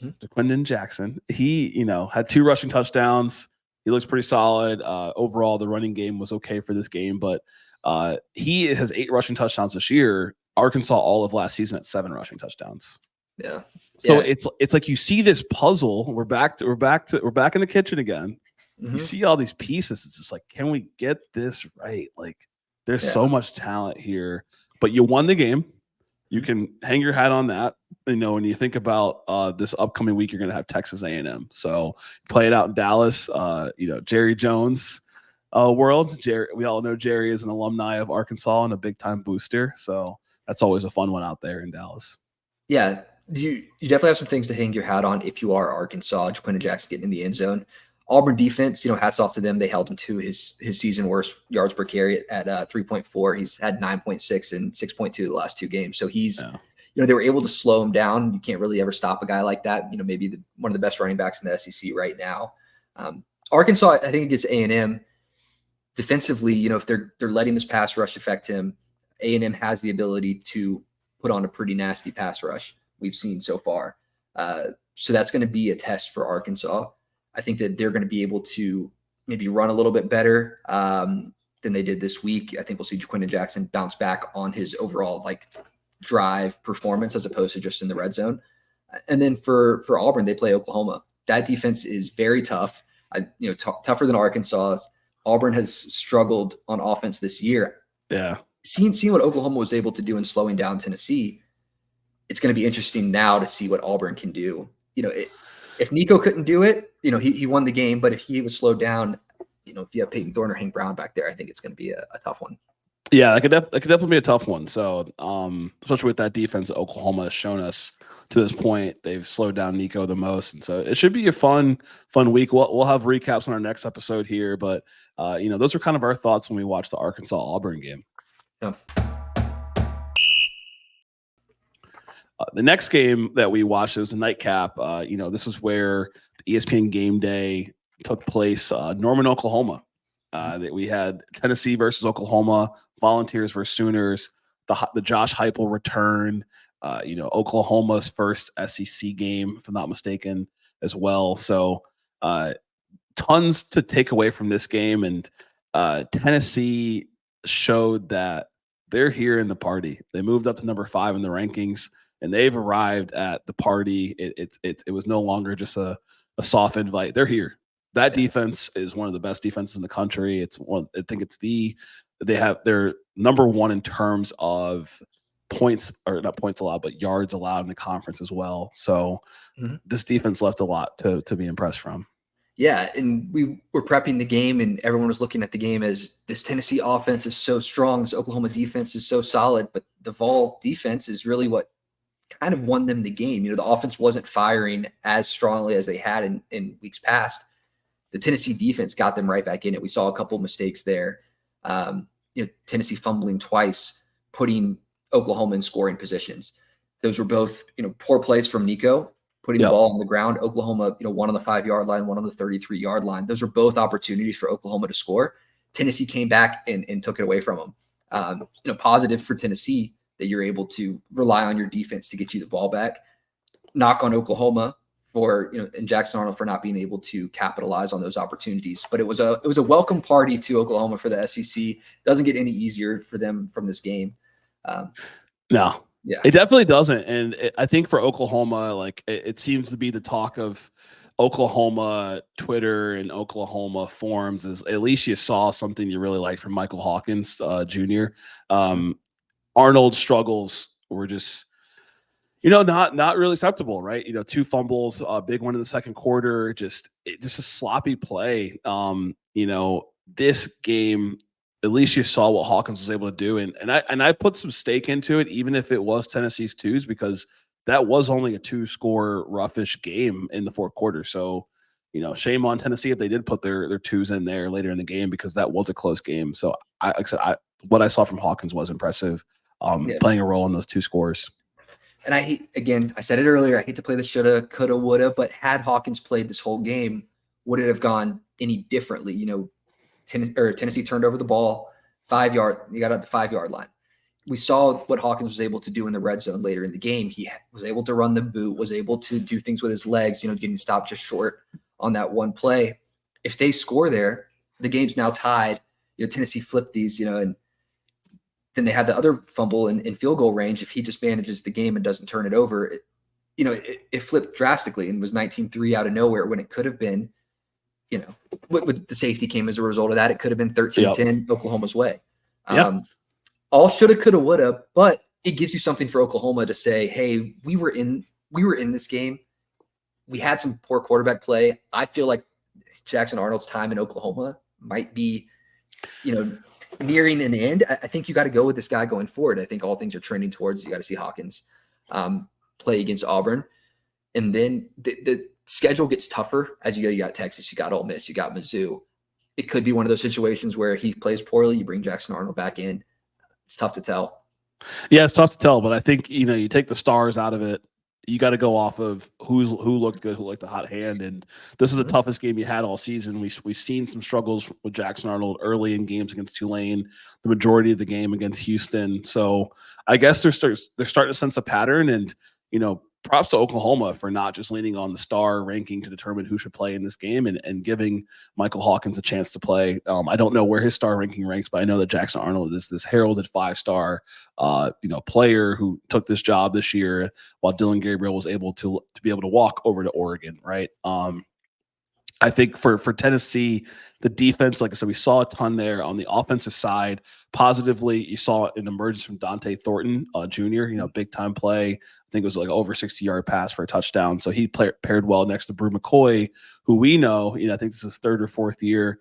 Jaquindon Jackson. He, had 2 rushing touchdowns. He looks pretty solid. Overall, the running game was okay for this game, but he has 8 rushing touchdowns this year. Arkansas all of last season at 7 rushing touchdowns. Yeah. So it's like you see this puzzle. We're back in the kitchen again. Mm-hmm. You see all these pieces. It's just like, can we get this right? Like, there's so much talent here, but you won the game. You can hang your hat on that. When you think about this upcoming week, you're going to have Texas A&M. So play it out in Dallas. Jerry Jones world. We all know Jerry is an alumni of Arkansas and a big time booster. So that's always a fun one out there in Dallas. Yeah. You definitely have some things to hang your hat on if you are Arkansas. Jaquindon Jackson getting in the end zone. Auburn defense, hats off to them. They held him to his season worst yards per carry at 3.4. He's had 9.6 and 6.2 the last 2 games. So he's, they were able to slow him down. You can't really ever stop a guy like that. Maybe one of the best running backs in the SEC right now. Arkansas, I think against A&M, defensively, if they're letting this pass rush affect him, A&M has the ability to put on a pretty nasty pass rush we've seen so far. So that's going to be a test for Arkansas. I think that they're going to be able to maybe run a little bit better than they did this week. I think we'll see Jaquindon Jackson bounce back on his overall drive performance as opposed to just in the red zone. And then for Auburn, they play Oklahoma. That defense is very tough. Tougher than Arkansas. Auburn has struggled on offense this year. Yeah. Seeing what Oklahoma was able to do in slowing down Tennessee, it's going to be interesting now to see what Auburn can do. If Nico couldn't do it, he won the game. But if he was slowed down, if you have Peyton Thorne or Hank Brown back there, I think it's going to be a tough one. Yeah, that could definitely be a tough one. So, especially with that defense that Oklahoma has shown us to this point, they've slowed down Nico the most, and so it should be a fun week. We'll have recaps on our next episode here, but those are kind of our thoughts when we watch the Arkansas Auburn game. Yeah. The next game that we watched, it was a nightcap. This is where the ESPN Game Day took place. Norman, Oklahoma. That we had Tennessee versus Oklahoma, Volunteers versus Sooners, the Josh Heupel return, Oklahoma's first SEC game, if I'm not mistaken, as well. So tons to take away from this game. And Tennessee showed that they're here in the party. They moved up to number 5 in the rankings, and they've arrived at the party. It was no longer just a soft invite. They're here. That defense is one of the best defenses in the country. They're number 1 in terms of points, or not points allowed, but yards allowed in the conference as well. So this defense left a lot to be impressed from. Yeah, and we were prepping the game, and everyone was looking at the game as this Tennessee offense is so strong, this Oklahoma defense is so solid, but the Vol defense is really what kind of won them the game. The offense wasn't firing as strongly as they had in weeks past. The Tennessee defense got them right back in it. We saw a couple of mistakes there. Tennessee fumbling twice, putting Oklahoma in scoring positions. Those were both, poor plays from Nico, putting the ball on the ground. Oklahoma, one on the 5-yard line, one on the 33-yard line. Those were both opportunities for Oklahoma to score. Tennessee came back and took it away from them. Positive for Tennessee that you're able to rely on your defense to get you the ball back. Knock on Oklahoma and Jackson Arnold for not being able to capitalize on those opportunities. But it was a welcome party to Oklahoma for the SEC. Doesn't get any easier for them from this game. No, yeah, it definitely doesn't. And I think for Oklahoma, it seems to be the talk of Oklahoma Twitter and Oklahoma forums is at least you saw something you really liked from Michael Hawkins, Jr. Arnold's struggles were just, not really acceptable, right? 2 fumbles, a big one in the second quarter, just a sloppy play. This game, at least you saw what Hawkins was able to do. And I put some stake into it, even if it was Tennessee's 2s, because that was only a 2-score roughish game in the fourth quarter. So, shame on Tennessee if they did put their 2s in there later in the game, because that was a close game. So what I saw from Hawkins was impressive, playing a role in those 2 scores. And I said it earlier, I hate to play the shoulda, coulda, woulda, but had Hawkins played this whole game, would it have gone any differently? Tennessee turned over the ball 5 yard. You got out the 5-yard line. We saw what Hawkins was able to do in the red zone later in the game. He was able to run the boot, was able to do things with his legs, getting stopped just short on that one play. If they score there, the game's now tied. Tennessee flipped these, and then they had the other fumble in field goal range. If he just manages the game and doesn't turn it over, it flipped drastically and was 19-3 out of nowhere when it could have been, with the safety came as a result of that. It could have been 13-10 Oklahoma's way. All shoulda, coulda, woulda, but it gives you something for Oklahoma to say, hey, we were in this game. We had some poor quarterback play. I feel like Jackson Arnold's time in Oklahoma might be, nearing an end. I think you got to go with this guy going forward. I think all things are trending towards you got to see Hawkins play against Auburn. And then the schedule gets tougher as you go. You got Texas, you got Ole Miss, you got Mizzou. It could be one of those situations where he plays poorly, you bring Jackson Arnold back in. It's tough to tell. Yeah, it's tough to tell, but I think, you take the stars out of it. you got to go off of who looked good, who looked the hot hand, and this is the toughest game you had all season. We've seen some struggles with Jackson Arnold early in games against Tulane, the majority of the game against Houston. So I guess they're starting to sense a pattern, and props to Oklahoma for not just leaning on the star ranking to determine who should play in this game and giving Michael Hawkins a chance to play. I don't know where his star ranking ranks, but I know that Jackson Arnold is this heralded 5-star, player who took this job this year while Dylan Gabriel was able to be able to walk over to Oregon, right? I think for Tennessee, the defense, like I said, we saw a ton there on the offensive side. Positively, you saw an emergence from Dante Thornton, Jr., big time play. I think it was like over 60-yard pass for a touchdown. So he paired well next to Brew McCoy, who we know, I think this is his 3rd or 4th year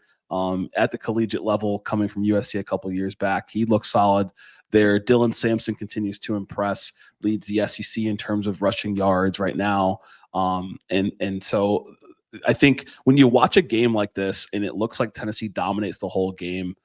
at the collegiate level, coming from USC a couple years back. He looks solid there. Dylan Sampson continues to impress, leads the SEC in terms of rushing yards right now. And so I think when you watch a game like this and it looks like Tennessee dominates the whole game,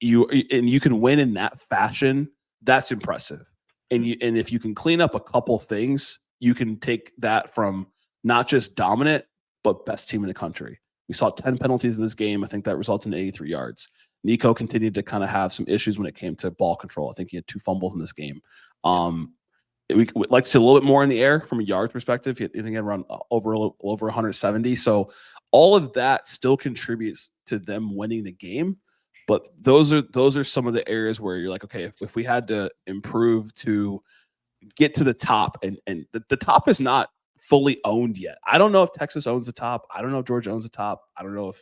you can win in that fashion, that's impressive. And if you can clean up a couple things, you can take that from not just dominant, but best team in the country. We saw 10 penalties in this game. I think that results in 83 yards. Nico continued to kind of have some issues when it came to ball control. I think he had 2 fumbles in this game. We would like to see a little bit more in the air from a yard perspective. He think around over 170. So all of that still contributes to them winning the game. But those are some of the areas where you're like, okay, if we had to improve to get to the top, and the top is not fully owned yet. I don't know if Texas owns the top. I don't know if Georgia owns the top. I don't know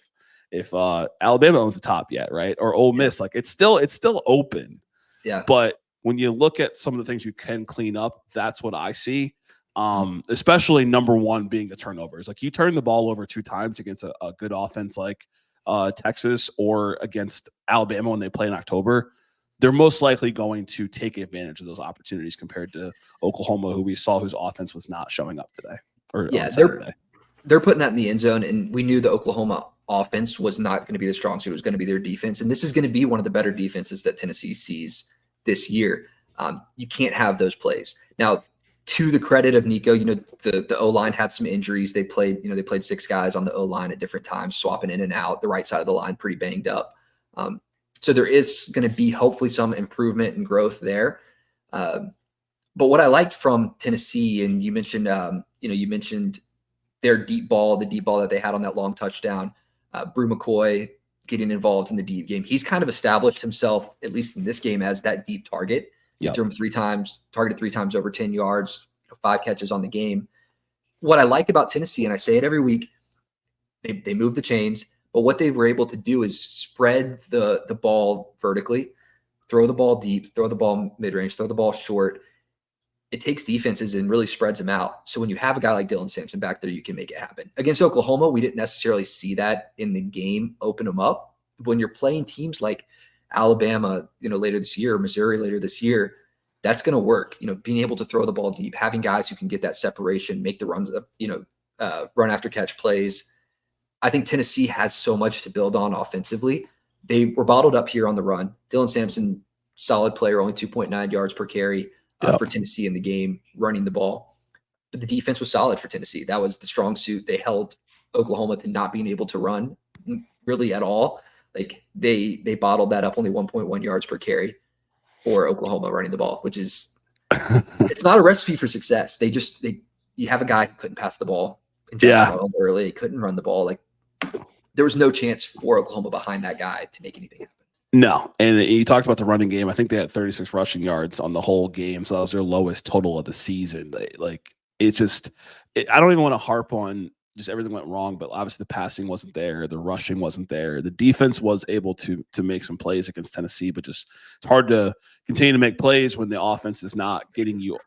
if Alabama owns the top yet, right? Or Ole Miss. Like it's still open. Yeah. But when you look at some of the things you can clean up, that's what I see. Especially number one being the turnovers. Like you turn the ball over 2 times against a good offense like Texas or against Alabama when they play in October, they're most likely going to take advantage of those opportunities compared to Oklahoma, who we saw whose offense was not showing up today or on Saturday. They're putting that in the end zone, and we knew the Oklahoma offense was not going to be the strong suit. It was going to be their defense, and this is going to be one of the better defenses that Tennessee sees this year. You can't have those plays. Now, to the credit of Nico, the O-line had some injuries. They played 6 guys on the O-line at different times, swapping in and out. The right side of the line pretty banged up. So there is going to be hopefully some improvement and growth there. But what I liked from Tennessee, and you mentioned their deep ball, the deep ball that they had on that long touchdown, Brew McCoy getting involved in the deep game. He's kind of established himself, at least in this game, as that deep target. He threw him 3 times, targeted 3 times over 10 yards, 5 catches on the game. What I like about Tennessee, and I say it every week, they move the chains, but what they were able to do is spread the ball vertically, throw the ball deep, throw the ball mid-range, throw the ball short. It takes defenses and really spreads them out. So when you have a guy like Dylan Sampson back there, you can make it happen. Against Oklahoma, we didn't necessarily see that in the game open them up. When you're playing teams like Alabama, later this year, Missouri later this year, that's going to work. Being able to throw the ball deep, having guys who can get that separation, make the runs, run after catch plays. I think Tennessee has so much to build on offensively. They were bottled up here on the run. Dylan Sampson, solid player, only 2.9 yards per carry for Tennessee in the game, running the ball. But the defense was solid for Tennessee. That was the strong suit. They held Oklahoma to not being able to run really at all. Like they bottled that up, only 1.1 yards per carry for Oklahoma running the ball, which is it's not a recipe for success. You have a guy who couldn't pass the ball in Jackson Arnold early, couldn't run the ball. Like there was no chance for Oklahoma behind that guy to make anything happen. No, and you talked about the running game. I think they had 36 rushing yards on the whole game, so that was their lowest total of the season. I don't even want to harp on just everything went wrong, but obviously the passing wasn't there, the rushing wasn't there. The defense was able to make some plays against Tennessee, but just it's hard to continue to make plays when the offense is not getting you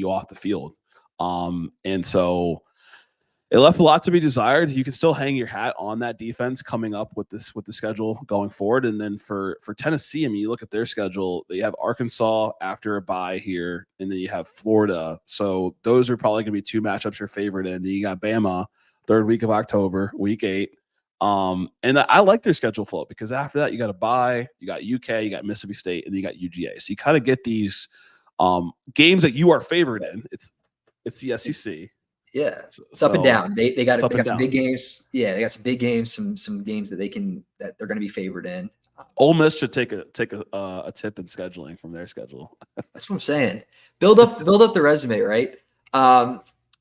off the field. And so it left a lot to be desired. You can still hang your hat on that defense coming up with the schedule going forward. And then for Tennessee, I mean, you look at their schedule, they have Arkansas after a bye here, and then you have Florida. So those are probably going to be 2 matchups you're favored in. You got Bama, 3rd week of October, week 8. And I like their schedule flow because after that, you got a bye, you got UK, you got Mississippi State, and then you got UGA. So you kind of get these games that you are favored in. It's the SEC. Yeah, it's up and down. They got some big games. Yeah, they got some big games. Some games that they're going to be favored in. Ole Miss should take a tip in scheduling from their schedule. That's what I'm saying. Build up the resume, right?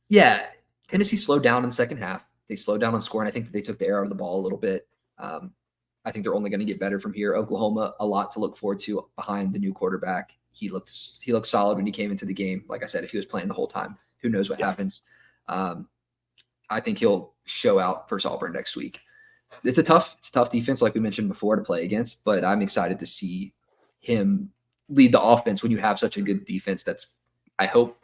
Yeah, Tennessee slowed down in the second half. They slowed down on scoring. I think they took the air out of the ball a little bit. I think they're only going to get better from here. Oklahoma, a lot to look forward to behind the new quarterback. He looked solid when he came into the game. Like I said, if he was playing the whole time, who knows what happens. I think he'll show out versus Auburn next week. It's a tough defense, like we mentioned before, to play against, but I'm excited to see him lead the offense when you have such a good defense that's, I hope,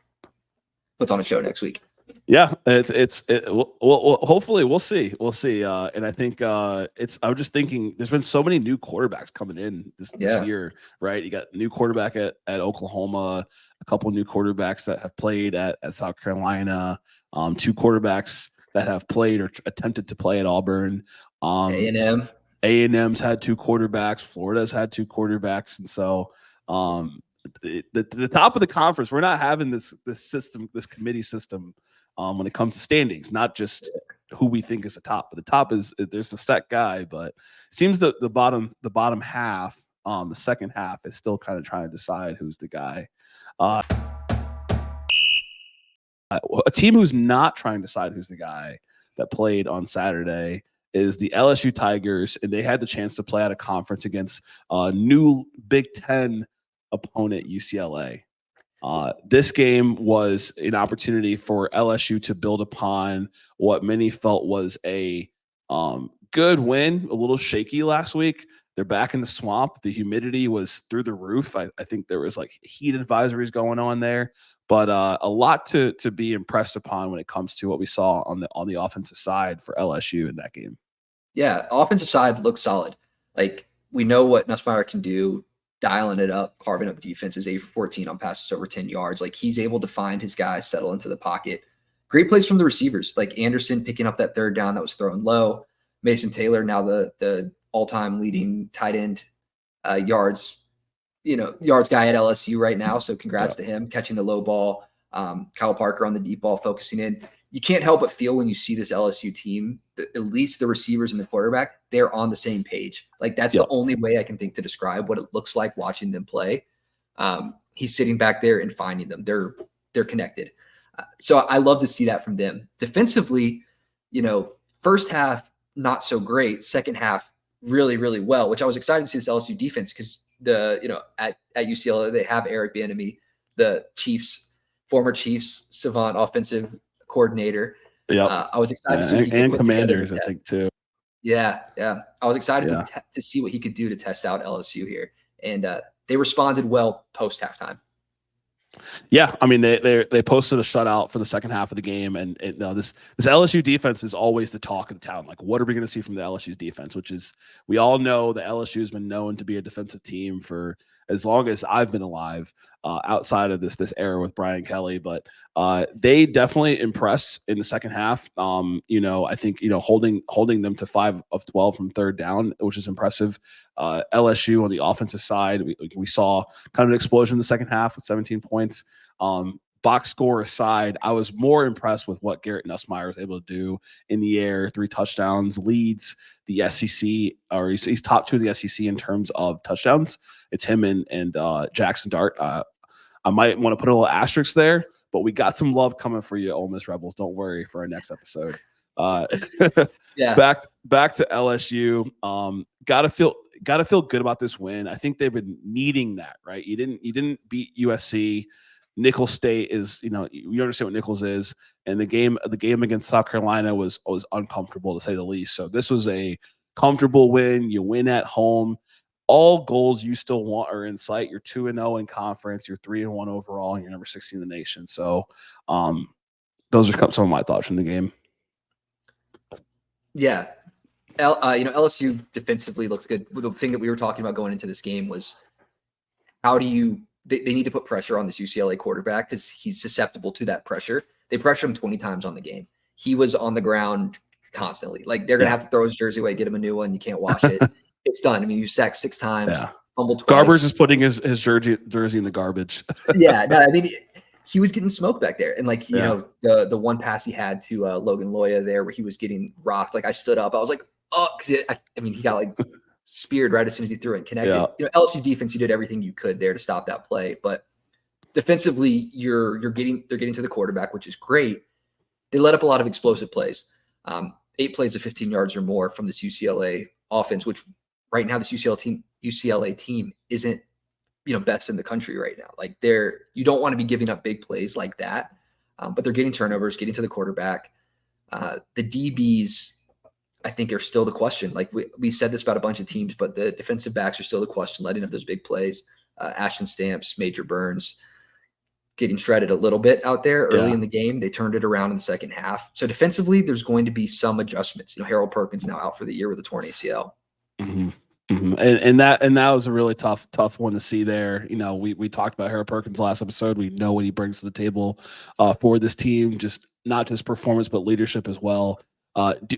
puts on a show next week. Yeah, well, hopefully we'll see. And I think I'm just thinking there's been so many new quarterbacks coming in this year, right? You got new quarterback at Oklahoma, a couple new quarterbacks that have played at South Carolina, two quarterbacks that have played or attempted to play at Auburn. A&M's had two quarterbacks. Florida's had two quarterbacks, and so the top of the conference, we're not having this committee system. When it comes to standings, not just who we think is the top, but the top is there's a set guy, but it seems that the bottom half, the second half is still kind of trying to decide who's the guy. A team who's not trying to decide who's the guy that played on Saturday is the LSU Tigers, and they had the chance to play at a conference against a new Big Ten opponent, UCLA. This game was an opportunity for LSU to build upon what many felt was a good win, a little shaky last week. They're back in the swamp. The humidity was through the roof. I think there was like heat advisories going on there, but a lot to be impressed upon when it comes to what we saw on the offensive side for LSU in that game. Yeah, offensive side looks solid. Like, we know what Nussmeier can do. Dialing it up, carving up defenses, 8 for 14 on passes over 10 yards. Like, he's able to find his guys, settle into the pocket. Great plays from the receivers, like Anderson picking up that third down that was thrown low. Mason Taylor, now the all-time leading tight end yards guy at LSU right now. So congrats to him, catching the low ball. Kyle Parker on the deep ball, focusing in. You can't help but feel when you see this LSU team, at least the receivers and the quarterback, they're on the same page. Like, that's the only way I can think to describe what it looks like watching them play. He's sitting back there and finding them. They're connected. So I love to see that from them. Defensively, first half, not so great. Second half, really, really well, which I was excited to see this LSU defense because at UCLA, they have Eric Bieniemy, the former Chiefs savant offensive coordinator. I was excited to see what he could put Commanders, I think, too. Yeah. I was excited to see what he could do to test out LSU here, and they responded well post halftime. Yeah, I mean they posted a shutout for the second half of the game, and this LSU defense is always the talk of the town. Like, what are we going to see from the LSU defense? Which is, we all know that LSU has been known to be a defensive team for as long as I've been alive, outside of this era with Brian Kelly. But they definitely impressed in the second half. I think holding them to 5 of 12 from third down, which is impressive. LSU on the offensive side, we saw kind of an explosion in the second half with 17 points. Box score aside, I was more impressed with what Garrett Nussmeier was able to do in the air. 3 touchdowns, leads the SEC, or he's top 2 of the SEC in terms of touchdowns. It's him and Jackson Dart. I might want to put a little asterisk there, but we got some love coming for you, Ole Miss Rebels. Don't worry for our next episode. Back to LSU. Gotta feel good about this win. I think they've been needing that, right? You didn't beat USC. Nicholls State is, you understand what Nicholls is, and the game against South Carolina was uncomfortable, to say the least. So this was a comfortable win. You win at home. All goals you still want are in sight. You're 2-0 in conference. You're 3-1 overall, and you're number 16 in the nation. So those are some of my thoughts from the game. Yeah. LSU defensively looks good. The thing that we were talking about going into this game was they need to put pressure on this UCLA quarterback because he's susceptible to that pressure. They pressure him 20 times on the game. He was on the ground constantly. Like, they're going to have to throw his jersey away, get him a new one. You can't wash it. It's done. I mean, you sacked 6 times, fumbled twice. Garbers is putting his jersey in the garbage. Yeah. No, I mean, he was getting smoked back there. And like, you know, the one pass he had to Logan Loya there where he was getting rocked. Like I stood up, I was like, oh, because I mean, he got like speared right as soon as he threw it and connected. Yeah. You know, LSU defense, you did everything you could there to stop that play. But defensively, they're getting to the quarterback, which is great. They let up a lot of explosive plays. 8 plays of 15 yards or more from this UCLA offense, which right now this UCLA team isn't, you know, best in the country right now. Like you don't want to be giving up big plays like that, but they're getting turnovers, getting to the quarterback. The DBs, I think, are still the question. Like we said this about a bunch of teams, but the defensive backs are still the question, letting up those big plays. Ashton Stamps, Major Burns, getting shredded a little bit out there early in the game. They turned it around in the second half. So defensively, there's going to be some adjustments. You know, Harold Perkins now out for the year with a torn ACL. Mm-hmm. Mm-hmm. And that was a really tough one to see there. You know, we talked about Harold Perkins last episode. We know what he brings to the table for this team, just not just performance, but leadership as well.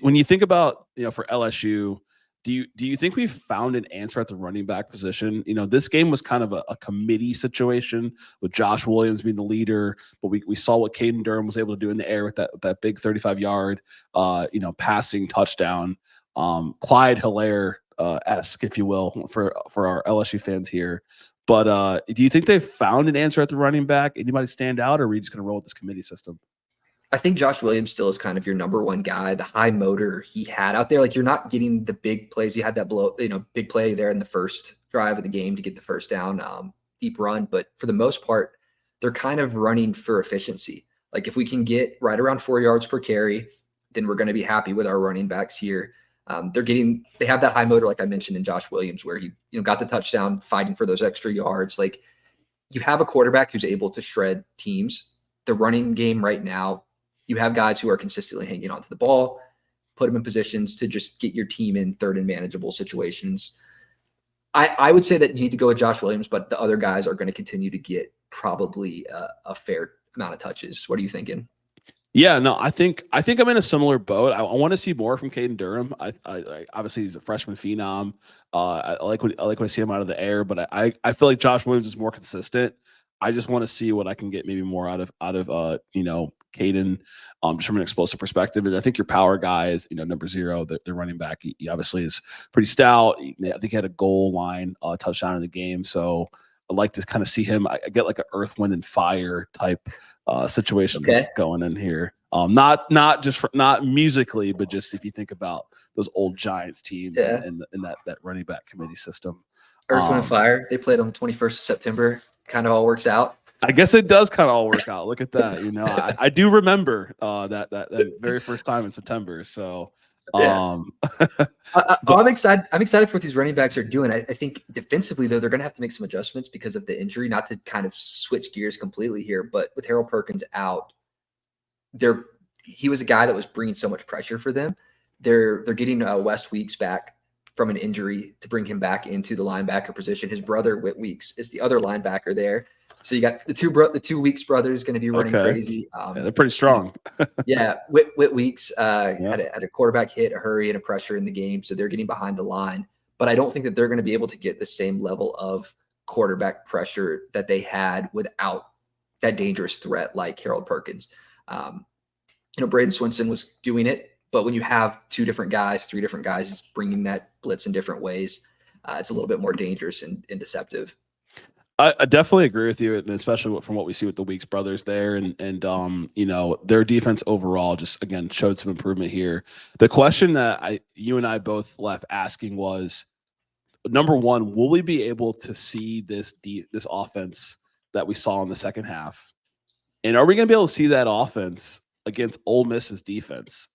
When you think about, you know, for LSU, do you think we've found an answer at the running back position? You know, this game was kind of a committee situation with Josh Williams being the leader, but we saw what Caden Durham was able to do in the air with that big 35-yard, you know, passing touchdown. Clyde Hilaire esque, if you will, for our LSU fans here. But do you think they've found an answer at the running back? Anybody stand out, or are we just going to roll with this committee system? I think Josh Williams still is kind of your number one guy. The high motor he had out there, like you're not getting the big plays. He had that big play there in the first drive of the game to get the first down, deep run. But for the most part, they're kind of running for efficiency. Like if we can get right around 4 yards per carry, then we're going to be happy with our running backs here. They have that high motor, like I mentioned in Josh Williams, where he, you know, got the touchdown fighting for those extra yards. Like you have a quarterback who's able to shred teams. The running game right now, you have guys who are consistently hanging onto the ball, put them in positions to just get your team in third and manageable situations. I would say that you need to go with Josh Williams, but the other guys are going to continue to get probably a fair amount of touches. What are you thinking? Yeah, no, I think I'm in a similar boat. I want to see more from Caden Durham. I obviously he's a freshman phenom. I like what I see him out of the air, but I feel like Josh Williams is more consistent. I just want to see what I can get maybe more out of you know, Caden, just from an explosive perspective. And I think your power guy is, you know, number 0, the running back. He obviously is pretty stout. I think he had a goal line touchdown in the game. So I'd like to kind of see him. I get like an Earth, Wind, and Fire type situation going in here. Not musically, but just if you think about those old Giants teams and that running back committee system. Earth, Wind, and Fire. They played on the 21st of September. Kind of all works out. I guess it does kind of all work out. Look at that. You know, I do remember that very first time in September. So I'm excited. I'm excited for what these running backs are doing. I think defensively, though, they're going to have to make some adjustments because of the injury, not to kind of switch gears completely here. But with Harold Perkins out, he was a guy that was bringing so much pressure for them. They're getting West Weeks back from an injury to bring him back into the linebacker position. His brother, Whit Weeks, is the other linebacker there. So you got the two Weeks brothers going to be running crazy. They're pretty strong. Whit Weeks had a quarterback hit, a hurry, and a pressure in the game, so they're getting behind the line. But I don't think that they're going to be able to get the same level of quarterback pressure that they had without that dangerous threat like Harold Perkins. You know, Braden Swinson was doing it, but when you have 2 different guys, 3 different guys just bringing that blitz in different ways, it's a little bit more dangerous and deceptive. I definitely agree with you, and especially from what we see with the Weeks brothers there, and you know, their defense overall just again showed some improvement here. The question that you and I both left asking was, number one, will we be able to see this offense that we saw in the second half, and are we going to be able to see that offense against Ole Miss's defense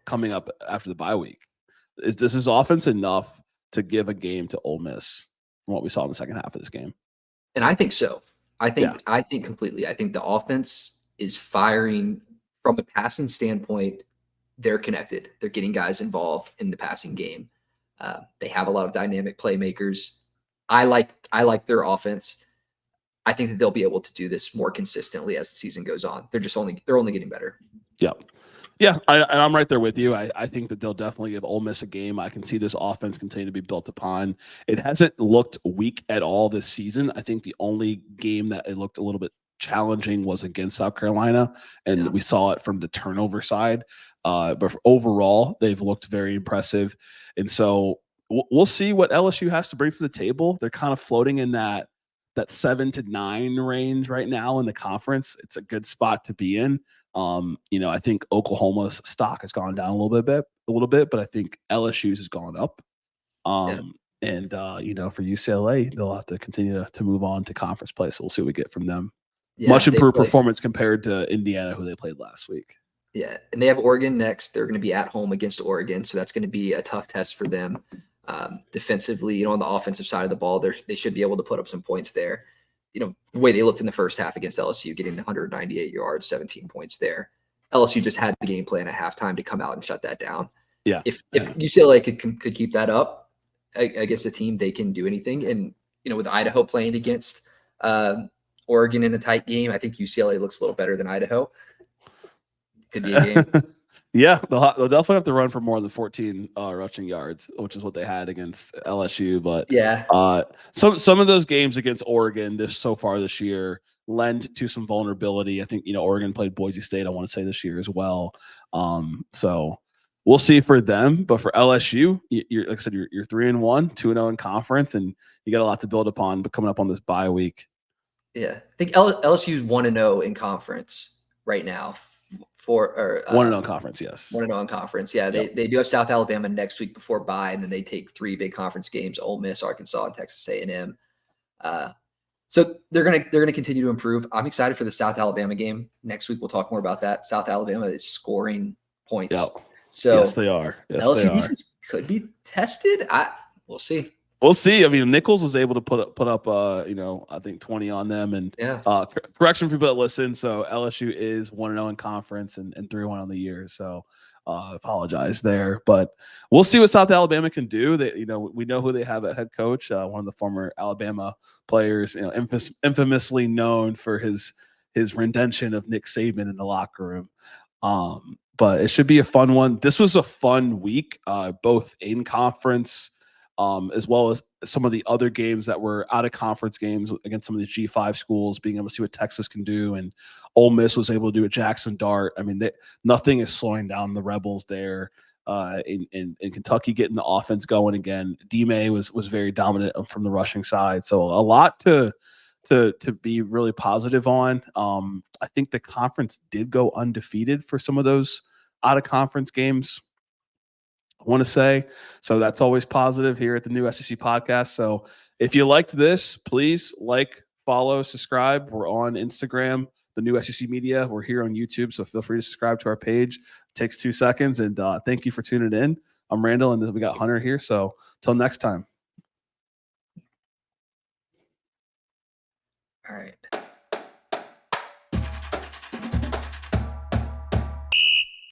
coming up after the bye week? Is this offense enough to give a game to Ole Miss from what we saw in the second half of this game? And I think so. I think completely. I think the offense is firing from a passing standpoint. They're connected. They're getting guys involved in the passing game. They have a lot of dynamic playmakers. I like their offense. I think that they'll be able to do this more consistently as the season goes on. They're only getting better. Yeah, I'm right there with you. I think that they'll definitely give Ole Miss a game. I can see this offense continue to be built upon. It hasn't looked weak at all this season. I think the only game that it looked a little bit challenging was against South Carolina, and Yeah. we saw it from the turnover side. But overall, they've looked very impressive, and so we'll see what LSU has to bring to the table. They're kind of floating in that 7 to 9 range right now in the conference. It's a good spot to be in. I think Oklahoma's stock has gone down a little bit, but I think LSU's has gone up. And for UCLA, they'll have to continue to move on to conference play. So we'll see what we get from them. Yeah, much improved performance compared to Indiana, who they played last week. Yeah, and they have Oregon next. They're going to be at home against Oregon, so that's going to be a tough test for them. Defensively, on the offensive side of the ball, they should be able to put up some points there. The way they looked in the first half against LSU, getting 198 yards, 17 points there. LSU just had the game plan at halftime to come out and shut that down. Yeah. If UCLA could keep that up against a team, they can do anything. And with Idaho playing against Oregon in a tight game, I think UCLA looks a little better than Idaho. Could be a game. Yeah, they'll definitely have to run for more than 14 rushing yards, which is what they had against LSU. But yeah, some of those games against Oregon so far this year lend to some vulnerability. I think Oregon played Boise State, I want to say, this year as well. So we'll see for them. But for LSU, like I said, you're 3-1, 2-0 in conference, and you got a lot to build upon. But coming up on this bye week, yeah, I think LSU is 1-0 in conference right now. 1-0 conference, yes. 1-0 in conference. Yeah, they do have South Alabama next week before bye, and then they take 3 big conference games: Ole Miss, Arkansas, and Texas A&M. So they're gonna continue to improve. I'm excited for the South Alabama game next week. We'll talk more about that. South Alabama is scoring points. Yep. So yes, they are. Yes, LSU defense could be tested. We'll see. We'll see. I mean, Nichols was able to put up I think 20 on them. And correction for people that listen. So LSU is 1-0 in conference and 3-1 on the year. So apologize there, but we'll see what South Alabama can do. That we know who they have at head coach, one of the former Alabama players, infamously known for his rendition of Nick Saban in the locker room. But it should be a fun one. This was a fun week, both in conference. As well as some of the other games that were out of conference games against some of the G5 schools, being able to see what Texas can do, and Ole Miss was able to do at Jackson Dart. I mean, nothing is slowing down the Rebels there. In Kentucky, getting the offense going again. D-May was very dominant from the rushing side, so a lot to be really positive on. I think the conference did go undefeated for some of those out of conference games, I want to say. So that's always positive here at the new SEC podcast. So if you liked this, please follow, subscribe. We're on Instagram, the new SEC Media. We're here on YouTube, so feel free to subscribe to our page. It takes 2 seconds. And thank you for tuning in. I'm Randall, and we got Hunter here. So till next time. All right.